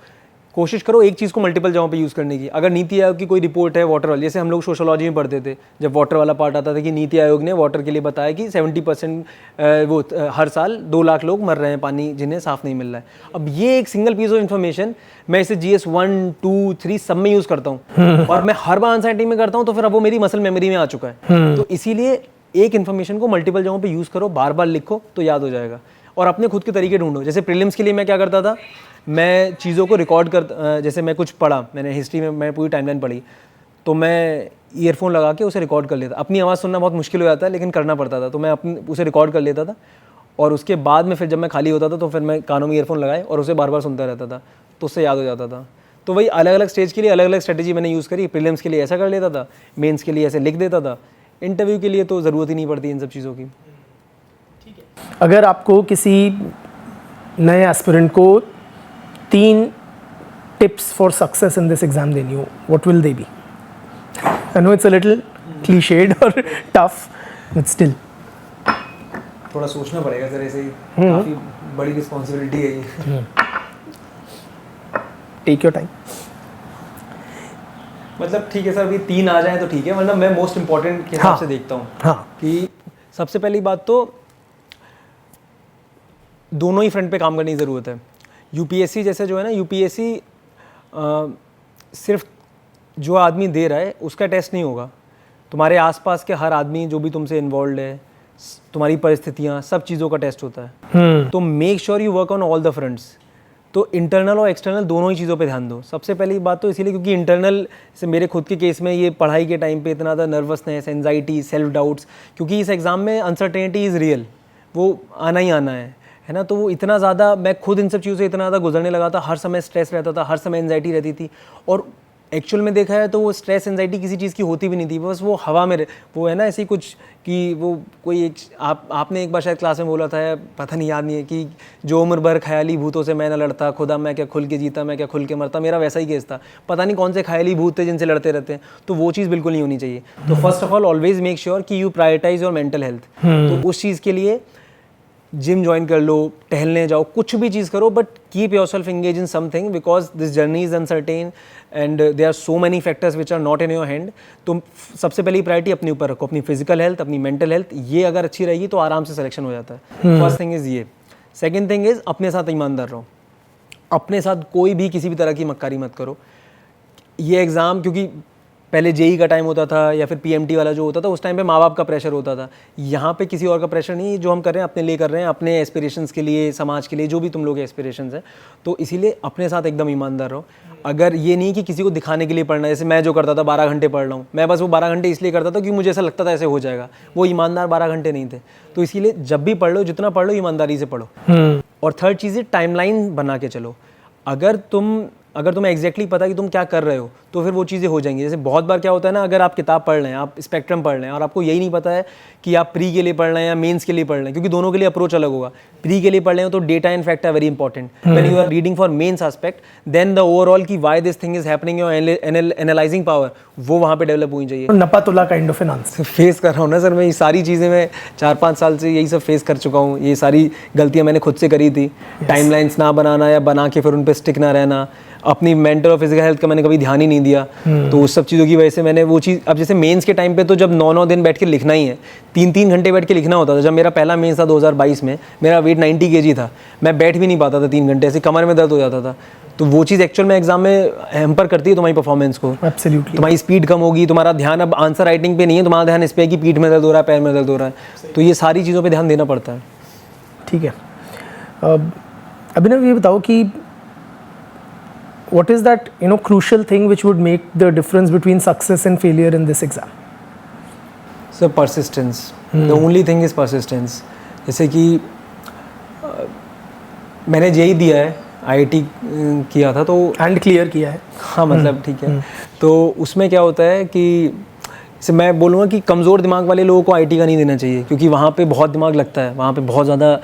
कोशिश करो एक चीज़ को मल्टीपल जगहों पे यूज़ करने की। अगर नीति आयोग की कोई रिपोर्ट है वाटर वाली, जैसे हम लोग सोशोलॉजी में पढ़ते थे, जब वाटर वाला पार्ट आता था कि नीति आयोग ने वाटर के लिए बताया कि 70% वो हर साल 2 लाख लोग मर रहे हैं पानी जिन्हें साफ़ नहीं मिल रहा है। अब ये एक सिंगल पीस ऑफ इन्फॉर्मेशन मैं इसे GS 1, 2, 3 सब में यूज़ करता हूँ और मैं हर बार आंसर राइटिंग में करता हूँ, तो फिर अब वो मेरी मसल मेमोरी में आ चुका है। तो इसीलिए एक इन्फॉर्मेशन को मल्टीपल जगहों पर यूज़ करो, बार बार लिखो तो याद हो जाएगा। और अपने खुद के तरीके ढूंढो। जैसे प्रीलिम्स के लिए मैं क्या करता था, मैं चीज़ों को रिकॉर्ड कर, जैसे मैं कुछ पढ़ा, मैंने हिस्ट्री में मैं पूरी टाइमलाइन पढ़ी, तो मैं ईयरफोन लगा के उसे रिकॉर्ड कर लेता। अपनी आवाज़ सुनना बहुत मुश्किल हो जाता है, लेकिन करना पड़ता था, तो मैं उसे रिकॉर्ड कर लेता था और उसके बाद में फिर जब मैं खाली होता था तो फिर मैं कानों में ईयरफोन लगाए और उसे बार बार सुनता रहता था, तो उससे याद हो जाता था। तो वही अलग अलग स्टेज के लिए अलग अलग स्ट्रेटेजी मैंने यूज़ करी। प्रीलिम्स के लिए ऐसा कर लेता था, मेंस के लिए ऐसे लिख देता था, इंटरव्यू के लिए तो ज़रूरत ही नहीं पड़ती इन सब चीज़ों की। अगर आपको किसी नए एस्पिरेंट को 3 tips for success in this exam देनी हो, what will they B? I know it's a little clichéd और टफ, बट स्टिल थोड़ा सोचना पड़ेगा सर, ऐसे ही काफ़ी बड़ी रिस्पॉन्सिबिलिटी है ये। Take your time. मतलब ठीक है सर, अभी 3 आ जाए तो ठीक है, वरना मैं मोस्ट इंपॉर्टेंट के हिसाब से देखता हूँ। हाँ, कि सबसे पहली बात तो दोनों ही फ्रंट पे काम करने की ज़रूरत है। यूपीएससी जैसे जो है ना, यूपीएससी सिर्फ जो आदमी दे रहा है उसका टेस्ट नहीं होगा, तुम्हारे आसपास के हर आदमी जो भी तुमसे इन्वॉल्व है, तुम्हारी परिस्थितियाँ, सब चीज़ों का टेस्ट होता है। तो make sure you work on all the fronts. तो इंटरनल और एक्सटर्नल दोनों ही चीज़ों पे ध्यान दो। सबसे पहली बात तो इसीलिए क्योंकि इंटरनल से मेरे खुद के केस में ये पढ़ाई के टाइम पे इतना ज़्यादा नर्वसनेस, एंजाइटी, सेल्फ डाउट्स, क्योंकि इस एग्ज़ाम में अनसर्टेनिटी इज़ रियल, वो आना ही आना है ना। तो वो इतना ज़्यादा, मैं खुद इन सब चीज़ों से इतना ज़्यादा गुजरने लगा था, हर समय स्ट्रेस रहता था, हर समय एंजाइटी रहती थी। और एक्चुअल में देखा है तो वो स्ट्रेस एंजाइटी किसी चीज़ की होती भी नहीं थी, बस वो हवा में वो है ना ऐसी कुछ कि वो कोई एक आपने एक बार शायद क्लास में बोला था, पता नहीं याद नहीं है, कि जो उम्र भर ख्याली भूतों से मैं न लड़ता, खुदा मैं क्या खुल के जीता, मैं क्या खुल के मरता। मेरा वैसा ही केस था, पता नहीं कौन से ख्याली भूत थे जिनसे लड़ते रहते हैं। तो वो चीज़ बिल्कुल नहीं होनी चाहिए। तो first of all always make sure कि you prioritise your mental health. तो उस चीज़ के लिए जिम ज्वाइन कर लो, टहलने जाओ, कुछ भी चीज़ करो, but keep yourself engage in something, because this journey is uncertain and there are so many factors which are not in your hand. तो सबसे पहली प्रायोरिटी अपने ऊपर रखो, अपनी फिजिकल हेल्थ, अपनी मेंटल हेल्थ, ये अगर अच्छी रहेगी तो आराम से सिलेक्शन हो जाता है। फर्स्ट थिंग इज़ ये। सेकेंड थिंग इज़ अपने साथ ईमानदार रहो, अपने साथ कोई भी किसी भी तरह की मक्कारी मत करो। ये एग्ज़ाम, क्योंकि पहले जेई का टाइम होता था या फिर पीएमटी वाला जो होता था, उस टाइम पे माँ बाप का प्रेशर होता था। यहाँ पे किसी और का प्रेशर नहीं, जो हम कर रहे हैं अपने लिए कर रहे हैं, अपने एस्पिरेशंस के लिए, समाज के लिए, जो भी तुम लोग के एस्पिरेशंस हैं। तो इसीलिए अपने साथ एकदम ईमानदार रहो। अगर ये नहीं कि किसी को दिखाने के लिए पढ़ना, जैसे मैं जो करता था 12 घंटे पढ़ रहा हूँ, मैं बस वो 12 घंटे इसलिए करता था क्योंकि मुझे ऐसा लगता था ऐसे हो जाएगा। वो ईमानदार 12 घंटे नहीं थे। तो इसीलिए जब भी पढ़ लो, जितना पढ़ लो, ईमानदारी से पढ़ो। और थर्ड चीज़ है टाइमलाइन बना के चलो। अगर तुम्हें एग्जैक्टली पता है कि तुम क्या कर रहे हो, तो फिर वो चीज़ें हो जाएंगी। जैसे बहुत बार क्या होता है ना, अगर आप किताब पढ़ रहे हैं, आप स्पेक्ट्रम पढ़ रहे हैं और आपको यही नहीं पता है कि आप प्री के लिए पढ़ रहे हैं या मेंस के लिए पढ़ रहे हैं, क्योंकि दोनों के लिए अप्रोच अलग होगा। प्री के लिए पढ़ रहे हो तो data and fact are very important. When you are reading for mains aspect, then the overall की why this thing is happening, your analysing power, वो वहाँ पे डेवलप होनी चाहिए। नपातुला kind of an answer face कर रहा हूँ ना सर मैं, ये सारी चीज़ें मैं 4-5 साल से यही सब फेस कर चुका हूँ। ये सारी गलतियाँ मैंने खुद से करी थी। टाइमलाइंस ना बनाना या बना के फिर उन पर स्टिक ना रहना, अपनी मेंटल और फिजिकल हेल्थ का मैंने कभी ध्यान ही नहीं दिया। तो उस सब चीज़ों की वजह से मैंने वो चीज़, अब जैसे मेंस के टाइम पे तो जब 9-9 दिन बैठ के लिखना ही है, 3-3 घंटे बैठ के लिखना होता था। जब मेरा पहला मेंस था 2022 में, मेरा वेट 90 kg था, मैं बैठ भी नहीं पाता था 3 घंटे, ऐसे कमर में दर्द हो जाता था। तो वो चीज़ एक्चुअल में एग्जाम में हैम्पर करती है तुम्हारी परफॉर्मेंस को। एब्सोल्युटली। तुम्हारी स्पीड कम होगी, तुम्हारा ध्यान अब आंसर राइटिंग पे नहीं है, तुम्हारा ध्यान इस पे है कि पीठ में दर्द हो रहा है, पैर में दर्द हो रहा है। तो ये सारी चीज़ों पे ध्यान देना पड़ता है। ठीक है। अभिनव, ये बताओ कि what is that crucial thing which would make the difference between success and failure in this exam? So persistence. The only thing is persistence. जैसे कि मैंने जेई दिया है, आईआईटी किया था, तो एंड क्लियर किया है। हाँ मतलब ठीक है। तो उसमें क्या होता है कि जैसे मैं बोलूँगा कि कमज़ोर दिमाग वाले लोगों को आईटी का नहीं देना चाहिए, क्योंकि वहाँ पे बहुत दिमाग लगता है, वहाँ पे बहुत ज़्यादा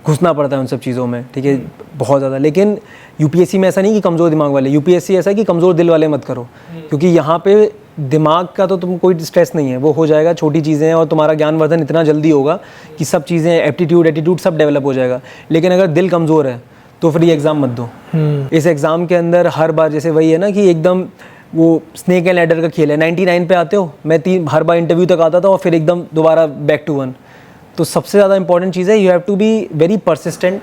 घुसना पड़ता है उन सब चीज़ों में, ठीक है, बहुत ज़्यादा। लेकिन यूपीएससी में ऐसा नहीं कि कमज़ोर दिमाग वाले, यूपीएससी ऐसा है कि कमज़ोर दिल वाले मत करो, क्योंकि यहाँ पे दिमाग का तो तुम कोई स्ट्रेस नहीं है, वो हो जाएगा, छोटी चीज़ें हैं और तुम्हारा ज्ञानवर्धन इतना जल्दी होगा कि सब चीज़ें एप्टीट्यूड सब डेवलप हो जाएगा। लेकिन अगर दिल कमज़ोर है तो फिर ये एग्ज़ाम मत दो। इस एग्ज़ाम के अंदर हर बार जैसे वही है ना कि एकदम वो स्नेक एंड लैडर का खेल है, 99 पे आते हो, मैं हर बार इंटरव्यू तक आता था और फिर एकदम दोबारा बैक टू 1। तो सबसे ज़्यादा इंपॉर्टेंट चीज़ है you have to be very persistent,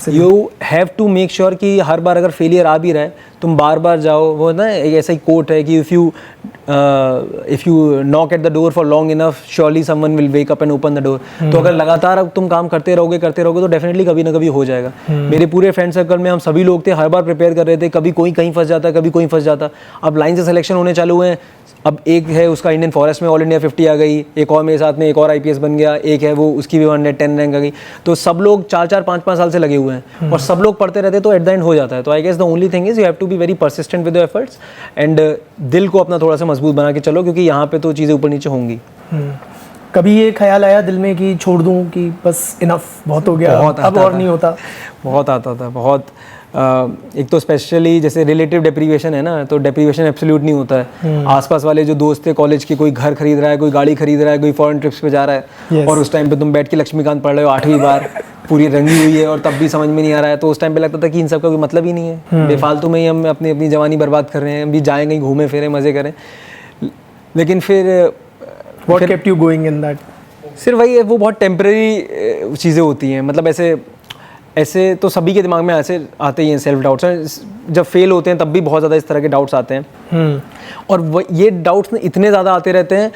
you have to make sure कि हर बार अगर फेलियर आ भी रहा है तुम बार बार जाओ। वो ना एक ऐसा ही कोट है कि if you knock at the door for long enough surely someone will wake up and open the door. तो अगर लगातार तुम काम करते रहोगे तो डेफिनेटली कभी ना कभी हो जाएगा। मेरे पूरे फ्रेंड सर्कल में हम सभी लोग थे, हर बार प्रिपेयर कर रहे थे, कभी कोई कहीं फंस जाता, कभी कोई फंस जाता। अब लाइन से सिलेक्शन होने चालू हुए हैं, अब एक है उसका इंडियन फॉरेस्ट में ऑल इंडिया 50 आ गई, एक और मेरे साथ में एक और आईपीएस बन गया, एक है वो उसकी भी 110 रैंक आ गई। तो सब लोग 4-4, 5-5 साल से लगे हुए हैं और सब लोग पढ़ते रहते, तो एट द एंड हो जाता है। तो I guess the only thing is you have to be very persistent with your efforts and दिल को अपना थोड़ा सा मजबूत बना के चलो, क्योंकि यहाँ पे तो चीज़ें ऊपर नीचे होंगी। कभी ये ख्याल आया दिल में कि छोड़ दूं, कि बस इनफ, बहुत हो गया, अब और नहीं होता? बहुत आता था, बहुत। एक तो स्पेशली जैसे रिलेटिव डेप्रीवेशन है ना, तो डेप्रीवेशन एब्सोल्यूट नहीं होता है। आसपास वाले जो दोस्त थे कॉलेज के, कोई घर खरीद रहा है, कोई गाड़ी खरीद रहा है, कोई फॉरेन ट्रिप्स पे जा रहा है, और उस टाइम पे तुम बैठ के लक्ष्मीकांत पढ़ रहे हो 8वीं बार, पूरी रंगी हुई है और तब भी समझ में नहीं आ रहा है। तो उस टाइम पे लगता था कि इन सब का कोई मतलब ही नहीं है, बेफालतू में ही हम अपनी जवानी बर्बाद कर रहे हैं, अभी जाएंगे घूमें फिरें मज़े करें। लेकिन फिर What kept you going in that? सिर्फ वही है, वो बहुत टेम्परेरी चीज़ें होती हैं। मतलब ऐसे तो सभी के दिमाग में ऐसे आते ही हैं सेल्फ डाउट्स, जब फेल होते हैं तब भी बहुत ज़्यादा इस तरह के डाउट्स आते हैं। और ये डाउट्स इतने ज़्यादा आते रहते हैं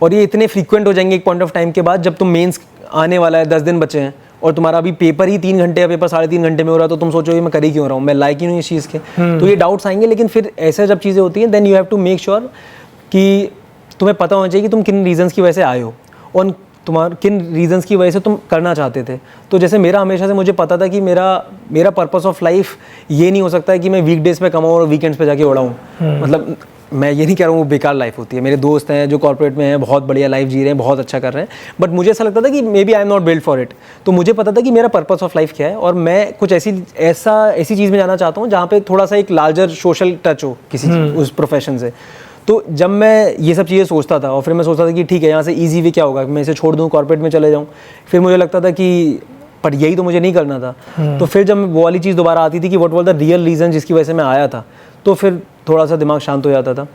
और ये इतने फ्रीक्वेंट हो जाएंगे एक पॉइंट ऑफ टाइम के बाद, जब तुम मेंस आने वाला है, 10 दिन बचे हैं और तुम्हारा अभी पेपर ही 3 घंटे या पेपर 3.5 घंटे में हो रहा है, तो तुम सोचोगे मैं कर ही क्यों रहा हूँ, मैं लायक ही नहीं इस चीज़ के। तो ये डाउट्स आएंगे। लेकिन फिर ऐसे जब चीज़ें होती हैं, then you have to make sure कि तुम्हें पता होना चाहिए कि तुम किन रीजंस की वजह से आए हो और तुम्हारे किन रीजंस की वजह से तुम करना चाहते थे। तो जैसे मेरा हमेशा से मुझे पता था कि मेरा पर्पस ऑफ लाइफ ये नहीं हो सकता है कि मैं वीकडेज पे कमाऊँ और वीकेंड्स पे जाके उड़ाऊँ। मतलब मैं ये नहीं कह रहा हूँ वो बेकार लाइफ होती है, मेरे दोस्त हैं जो कॉर्पोरेट में हैं, बहुत बढ़िया लाइफ जी रहे हैं, बहुत अच्छा कर रहे हैं, बट मुझे ऐसा लगता था कि maybe I am not build for it. तो मुझे पता था कि मेरा पर्पस ऑफ लाइफ क्या है और मैं कुछ ऐसी चीज़ में जाना चाहता हूँ जहाँ पे थोड़ा सा एक लार्जर सोशल टच हो किसी उस प्रोफेशन से। तो जब मैं ये सब चीज़ें सोचता था और फिर मैं सोचता था कि ठीक है, यहाँ से ईजी वे क्या होगा, मैं इसे छोड़ दूँ, कॉर्पोरेट में चले जाऊँ, फिर मुझे लगता था कि पर यही तो मुझे नहीं करना था। तो फिर जब वो वाली चीज़ दोबारा आती थी कि what was the real reason जिसकी वजह से मैं आया था, तो फिर थोड़ा सा दिमाग शांत हो जाता था।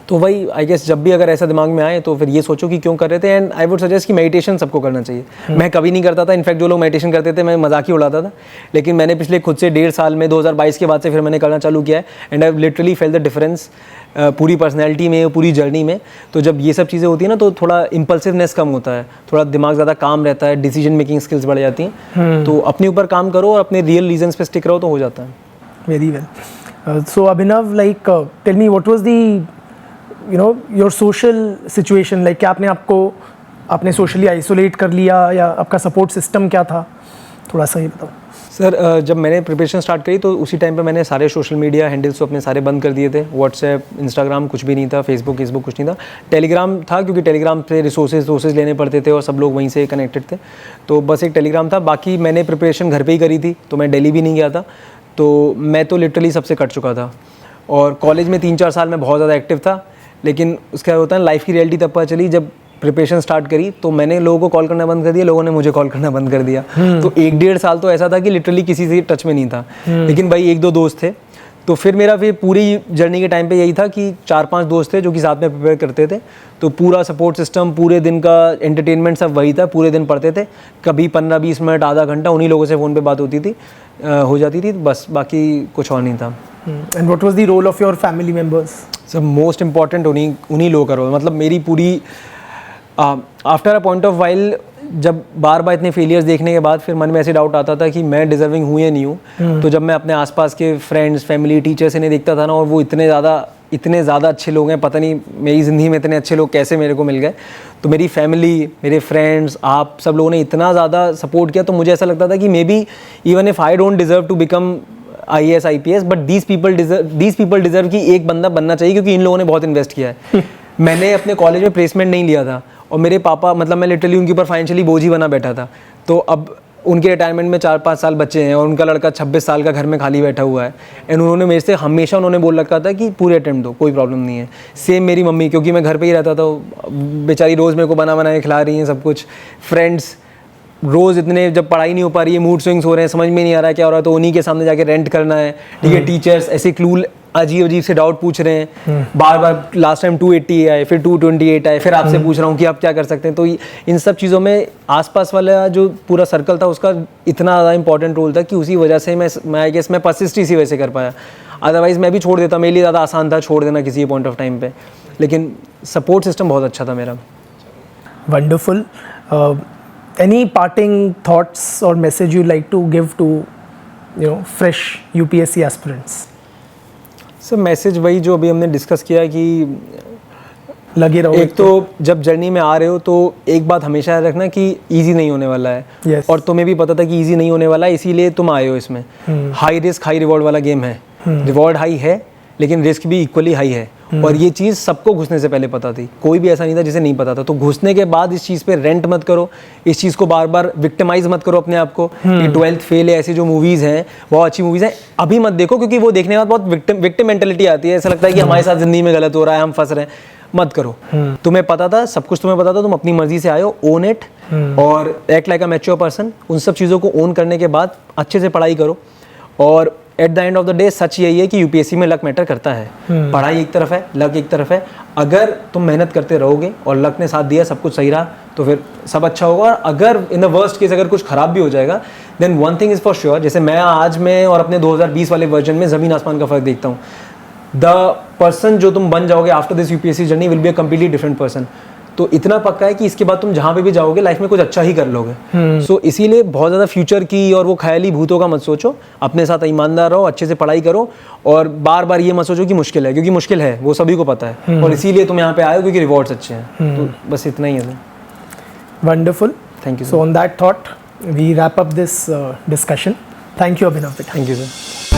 तो वही आई गेस जब भी अगर ऐसा दिमाग में आए तो फिर ये सोचो कि क्यों कर रहे थे। एंड आई वुड सजेस्ट कि मेडिटेशन सबको करना चाहिए। मैं कभी नहीं करता था, इनफैक्ट जो लोग मेडिटेशन करते थे मैं मजाक ही उड़ाता था, लेकिन मैंने पिछले खुद से 1.5 साल में 2022 के बाद से फिर मैंने करना चालू किया है and I literally fail the difference पूरी पर्सनैलिटी में, पूरी जर्नी में। तो जब ये सब चीज़ें होती है ना तो थोड़ा इम्पल्सिवनेस कम होता है, थोड़ा दिमाग ज़्यादा काम रहता है, डिसीजन मेकिंग स्किल्स बढ़ जाती हैं। तो अपने ऊपर काम करो और अपने रियल रीजंस पे स्टिक रहो तो हो जाता है। Very well. So Abhinav, like tell me what was the your social situation, like क्या आपने सोशली आइसोलेट कर लिया या आपका सपोर्ट सिस्टम क्या था, थोड़ा सा ये बताओ। सर जब मैंने प्रिपरेशन स्टार्ट करी तो उसी टाइम पे मैंने सारे सोशल मीडिया हैंडल्स अपने सारे बंद कर दिए थे। व्हाट्सएप, इंस्टाग्राम कुछ भी नहीं था, फेसबुक कुछ नहीं था। टेलीग्राम था क्योंकि टेलीग्राम पे रिसोर्सेज लेने पड़ते थे और सब लोग वहीं से कनेक्टेड थे, तो बस एक टेलीग्राम था। बाकी मैंने प्रिपरेशन घर पे ही करी थी, तो मैं दिल्ली भी नहीं गया था, तो मैं तो लिटरली सबसे कट चुका था। और कॉलेज में 3-4 साल में बहुत ज़्यादा एक्टिव था, लेकिन उसका होता है लाइफ की रियलिटी तब पता चली जब प्रिपरेशन स्टार्ट करी, तो मैंने लोगों को कॉल करना बंद कर दिया, लोगों ने मुझे कॉल करना बंद कर दिया। तो 1-1.5 साल तो ऐसा था कि लिटरली किसी से टच में नहीं था। लेकिन भाई 1-2 दोस्त थे, तो फिर मेरा फिर पूरी जर्नी के टाइम पे यही था कि 4-5 दोस्त थे जो कि साथ में प्रिपेयर करते थे, तो पूरा सपोर्ट सिस्टम, पूरे दिन का एंटरटेनमेंट सब वही था। पूरे दिन पढ़ते थे, कभी 15-20 मिनट, आधा घंटा उन्हीं लोगों से फ़ोन पे बात होती थी, हो जाती थी, बस बाकी कुछ और नहीं था। And what was the role of your family members? सब मोस्ट इम्पॉर्टेंट उन्हीं लोगों का रोल। मतलब मेरी पूरी after a point of while जब बार बार इतने फेलियर्स देखने के बाद फिर मन में ऐसे डाउट आता था कि मैं डिजर्विंग हूँ या नहीं हूँ। तो जब मैं अपने आसपास के फ्रेंड्स, फैमिली, टीचर्स इन्हें देखता था ना, और वो इतने ज़्यादा अच्छे लोग हैं, पता नहीं मेरी ज़िंदगी में इतने अच्छे लोग कैसे मेरे को मिल गए। तो मेरी फैमिली, मेरे फ्रेंड्स, आप सब लोगों ने इतना ज़्यादा सपोर्ट किया, तो मुझे ऐसा लगता था कि maybe even if I don't deserve to become IAS IPS, but these people deserve कि एक बंदा बनना चाहिए, क्योंकि इन लोगों ने बहुत इन्वेस्ट किया है। मैंने अपने कॉलेज में प्लेसमेंट नहीं लिया था और मेरे पापा मतलब मैं लिटरली उनके ऊपर फाइनेंशियली बोझ ही बना बैठा था। तो अब उनके रिटायरमेंट में 4-5 साल बच्चे हैं और उनका लड़का 26 साल का घर में खाली बैठा हुआ है। एंड उन्होंने मेरे से हमेशा उन्होंने बोल रखा था कि पूरे अटेम्प्ट दो, कोई प्रॉब्लम नहीं है। सेम मेरी मम्मी, क्योंकि मैं घर पे ही रहता था, बेचारी रोज़ मेरे को बना के खिला रही हैं सब कुछ। फ्रेंड्स रोज़ इतने, जब पढ़ाई नहीं हो पा रही है, मूड स्विंग्स हो रहे हैं, समझ में नहीं आ रहा है क्या हो रहा है, तो उन्हीं के सामने जाके रेंट करना है, ठीक है। टीचर्स ऐसे क्लूल अजीब से डाउट पूछ रहे हैं बार बार। लास्ट टाइम 280 आए, फिर 228 आए, फिर आपसे पूछ रहा हूँ कि आप क्या कर सकते हैं। तो इन सब चीज़ों में आसपास वाला जो पूरा सर्कल था उसका इतना ज़्यादा इंपॉर्टेंट रोल था कि उसी वजह से मैं आई गेस मैं परसिस्ट इसी वजह से कर पाया। अदरवाइज़ मैं भी छोड़ देता, मेरे लिए ज़्यादा आसान था छोड़ देना किसी पॉइंट ऑफ टाइम पे, लेकिन सपोर्ट सिस्टम बहुत अच्छा था मेरा। Wonderful. Any parting thoughts or message you'd like to give to, fresh UPSC aspirants? Sir message वही जो अभी हमने डिस्कस किया कि लगे रहो। एक तो जब जर्नी में आ रहे हो तो एक बात हमेशा याद रखना कि इजी नहीं होने वाला है। Yes. और तुम्हें भी पता था कि इजी नहीं होने वाला है, इसीलिए तुम आए हो इसमें। हाई रिस्क हाई रिवॉर्ड वाला गेम है। रिवॉर्ड हाई है लेकिन रिस्क भी इक्वली हाई है। और ये चीज़ सबको घुसने से पहले पता थी, कोई भी ऐसा नहीं था जिसे नहीं पता था। तो घुसने के बाद इस चीज़ पे रेंट मत करो, इस चीज़ को बार बार विक्टिमाइज मत करो अपने आप को। ये 12th फेल है, ऐसी जो मूवीज़ हैं बहुत अच्छी मूवीज़ हैं, अभी मत देखो, क्योंकि वो देखने के बाद बहुत विक्टिम मेंटेलिटी आती है। ऐसा लगता है कि हमारे साथ ज़िंदगी में गलत हो रहा है, हम फंस रहे हैं। मत करो। तुम्हें पता था, सब कुछ तुम्हें पता था, तुम अपनी मर्जी से आए हो, ओन इट और act like a mature person. उन सब चीज़ों को ओन करने के बाद अच्छे से पढ़ाई करो। और at the end of the day सच यही है कि यूपीएससी में लक मैटर करता है। पढ़ाई एक तरफ है, लक एक तरफ है। अगर तुम मेहनत करते रहोगे और लक ने साथ दिया, सब कुछ सही रहा, तो फिर सब अच्छा होगा। और अगर इन द वर्स्ट केस अगर कुछ खराब भी हो जाएगा, then one thing is for sure, जैसे मैं आज में और अपने 2020 वाले वर्जन में ज़मीन आसमान का फ़र्क देखता हूँ। द पर्सन जो तुम बन जाओगे after this UPSC journey will be a completely different person. तो इतना पक्का है कि इसके बाद तुम जहाँ पे भी जाओगे लाइफ में कुछ अच्छा ही कर लोगे। सो इसीलिए बहुत ज़्यादा फ्यूचर की और वो ख्याली भूतों का मत सोचो, अपने साथ ईमानदार रहो, अच्छे से पढ़ाई करो और बार बार ये मत सोचो कि मुश्किल है, क्योंकि मुश्किल है वो सभी को पता है। और इसीलिए तुम यहाँ पे आए हो क्योंकि रिवॉर्ड्स अच्छे हैं। तो बस इतना ही है। Wonderful. Thank you, So on that thought, we wrap up this discussion. Thank you, Abhinav. Thank you, sir.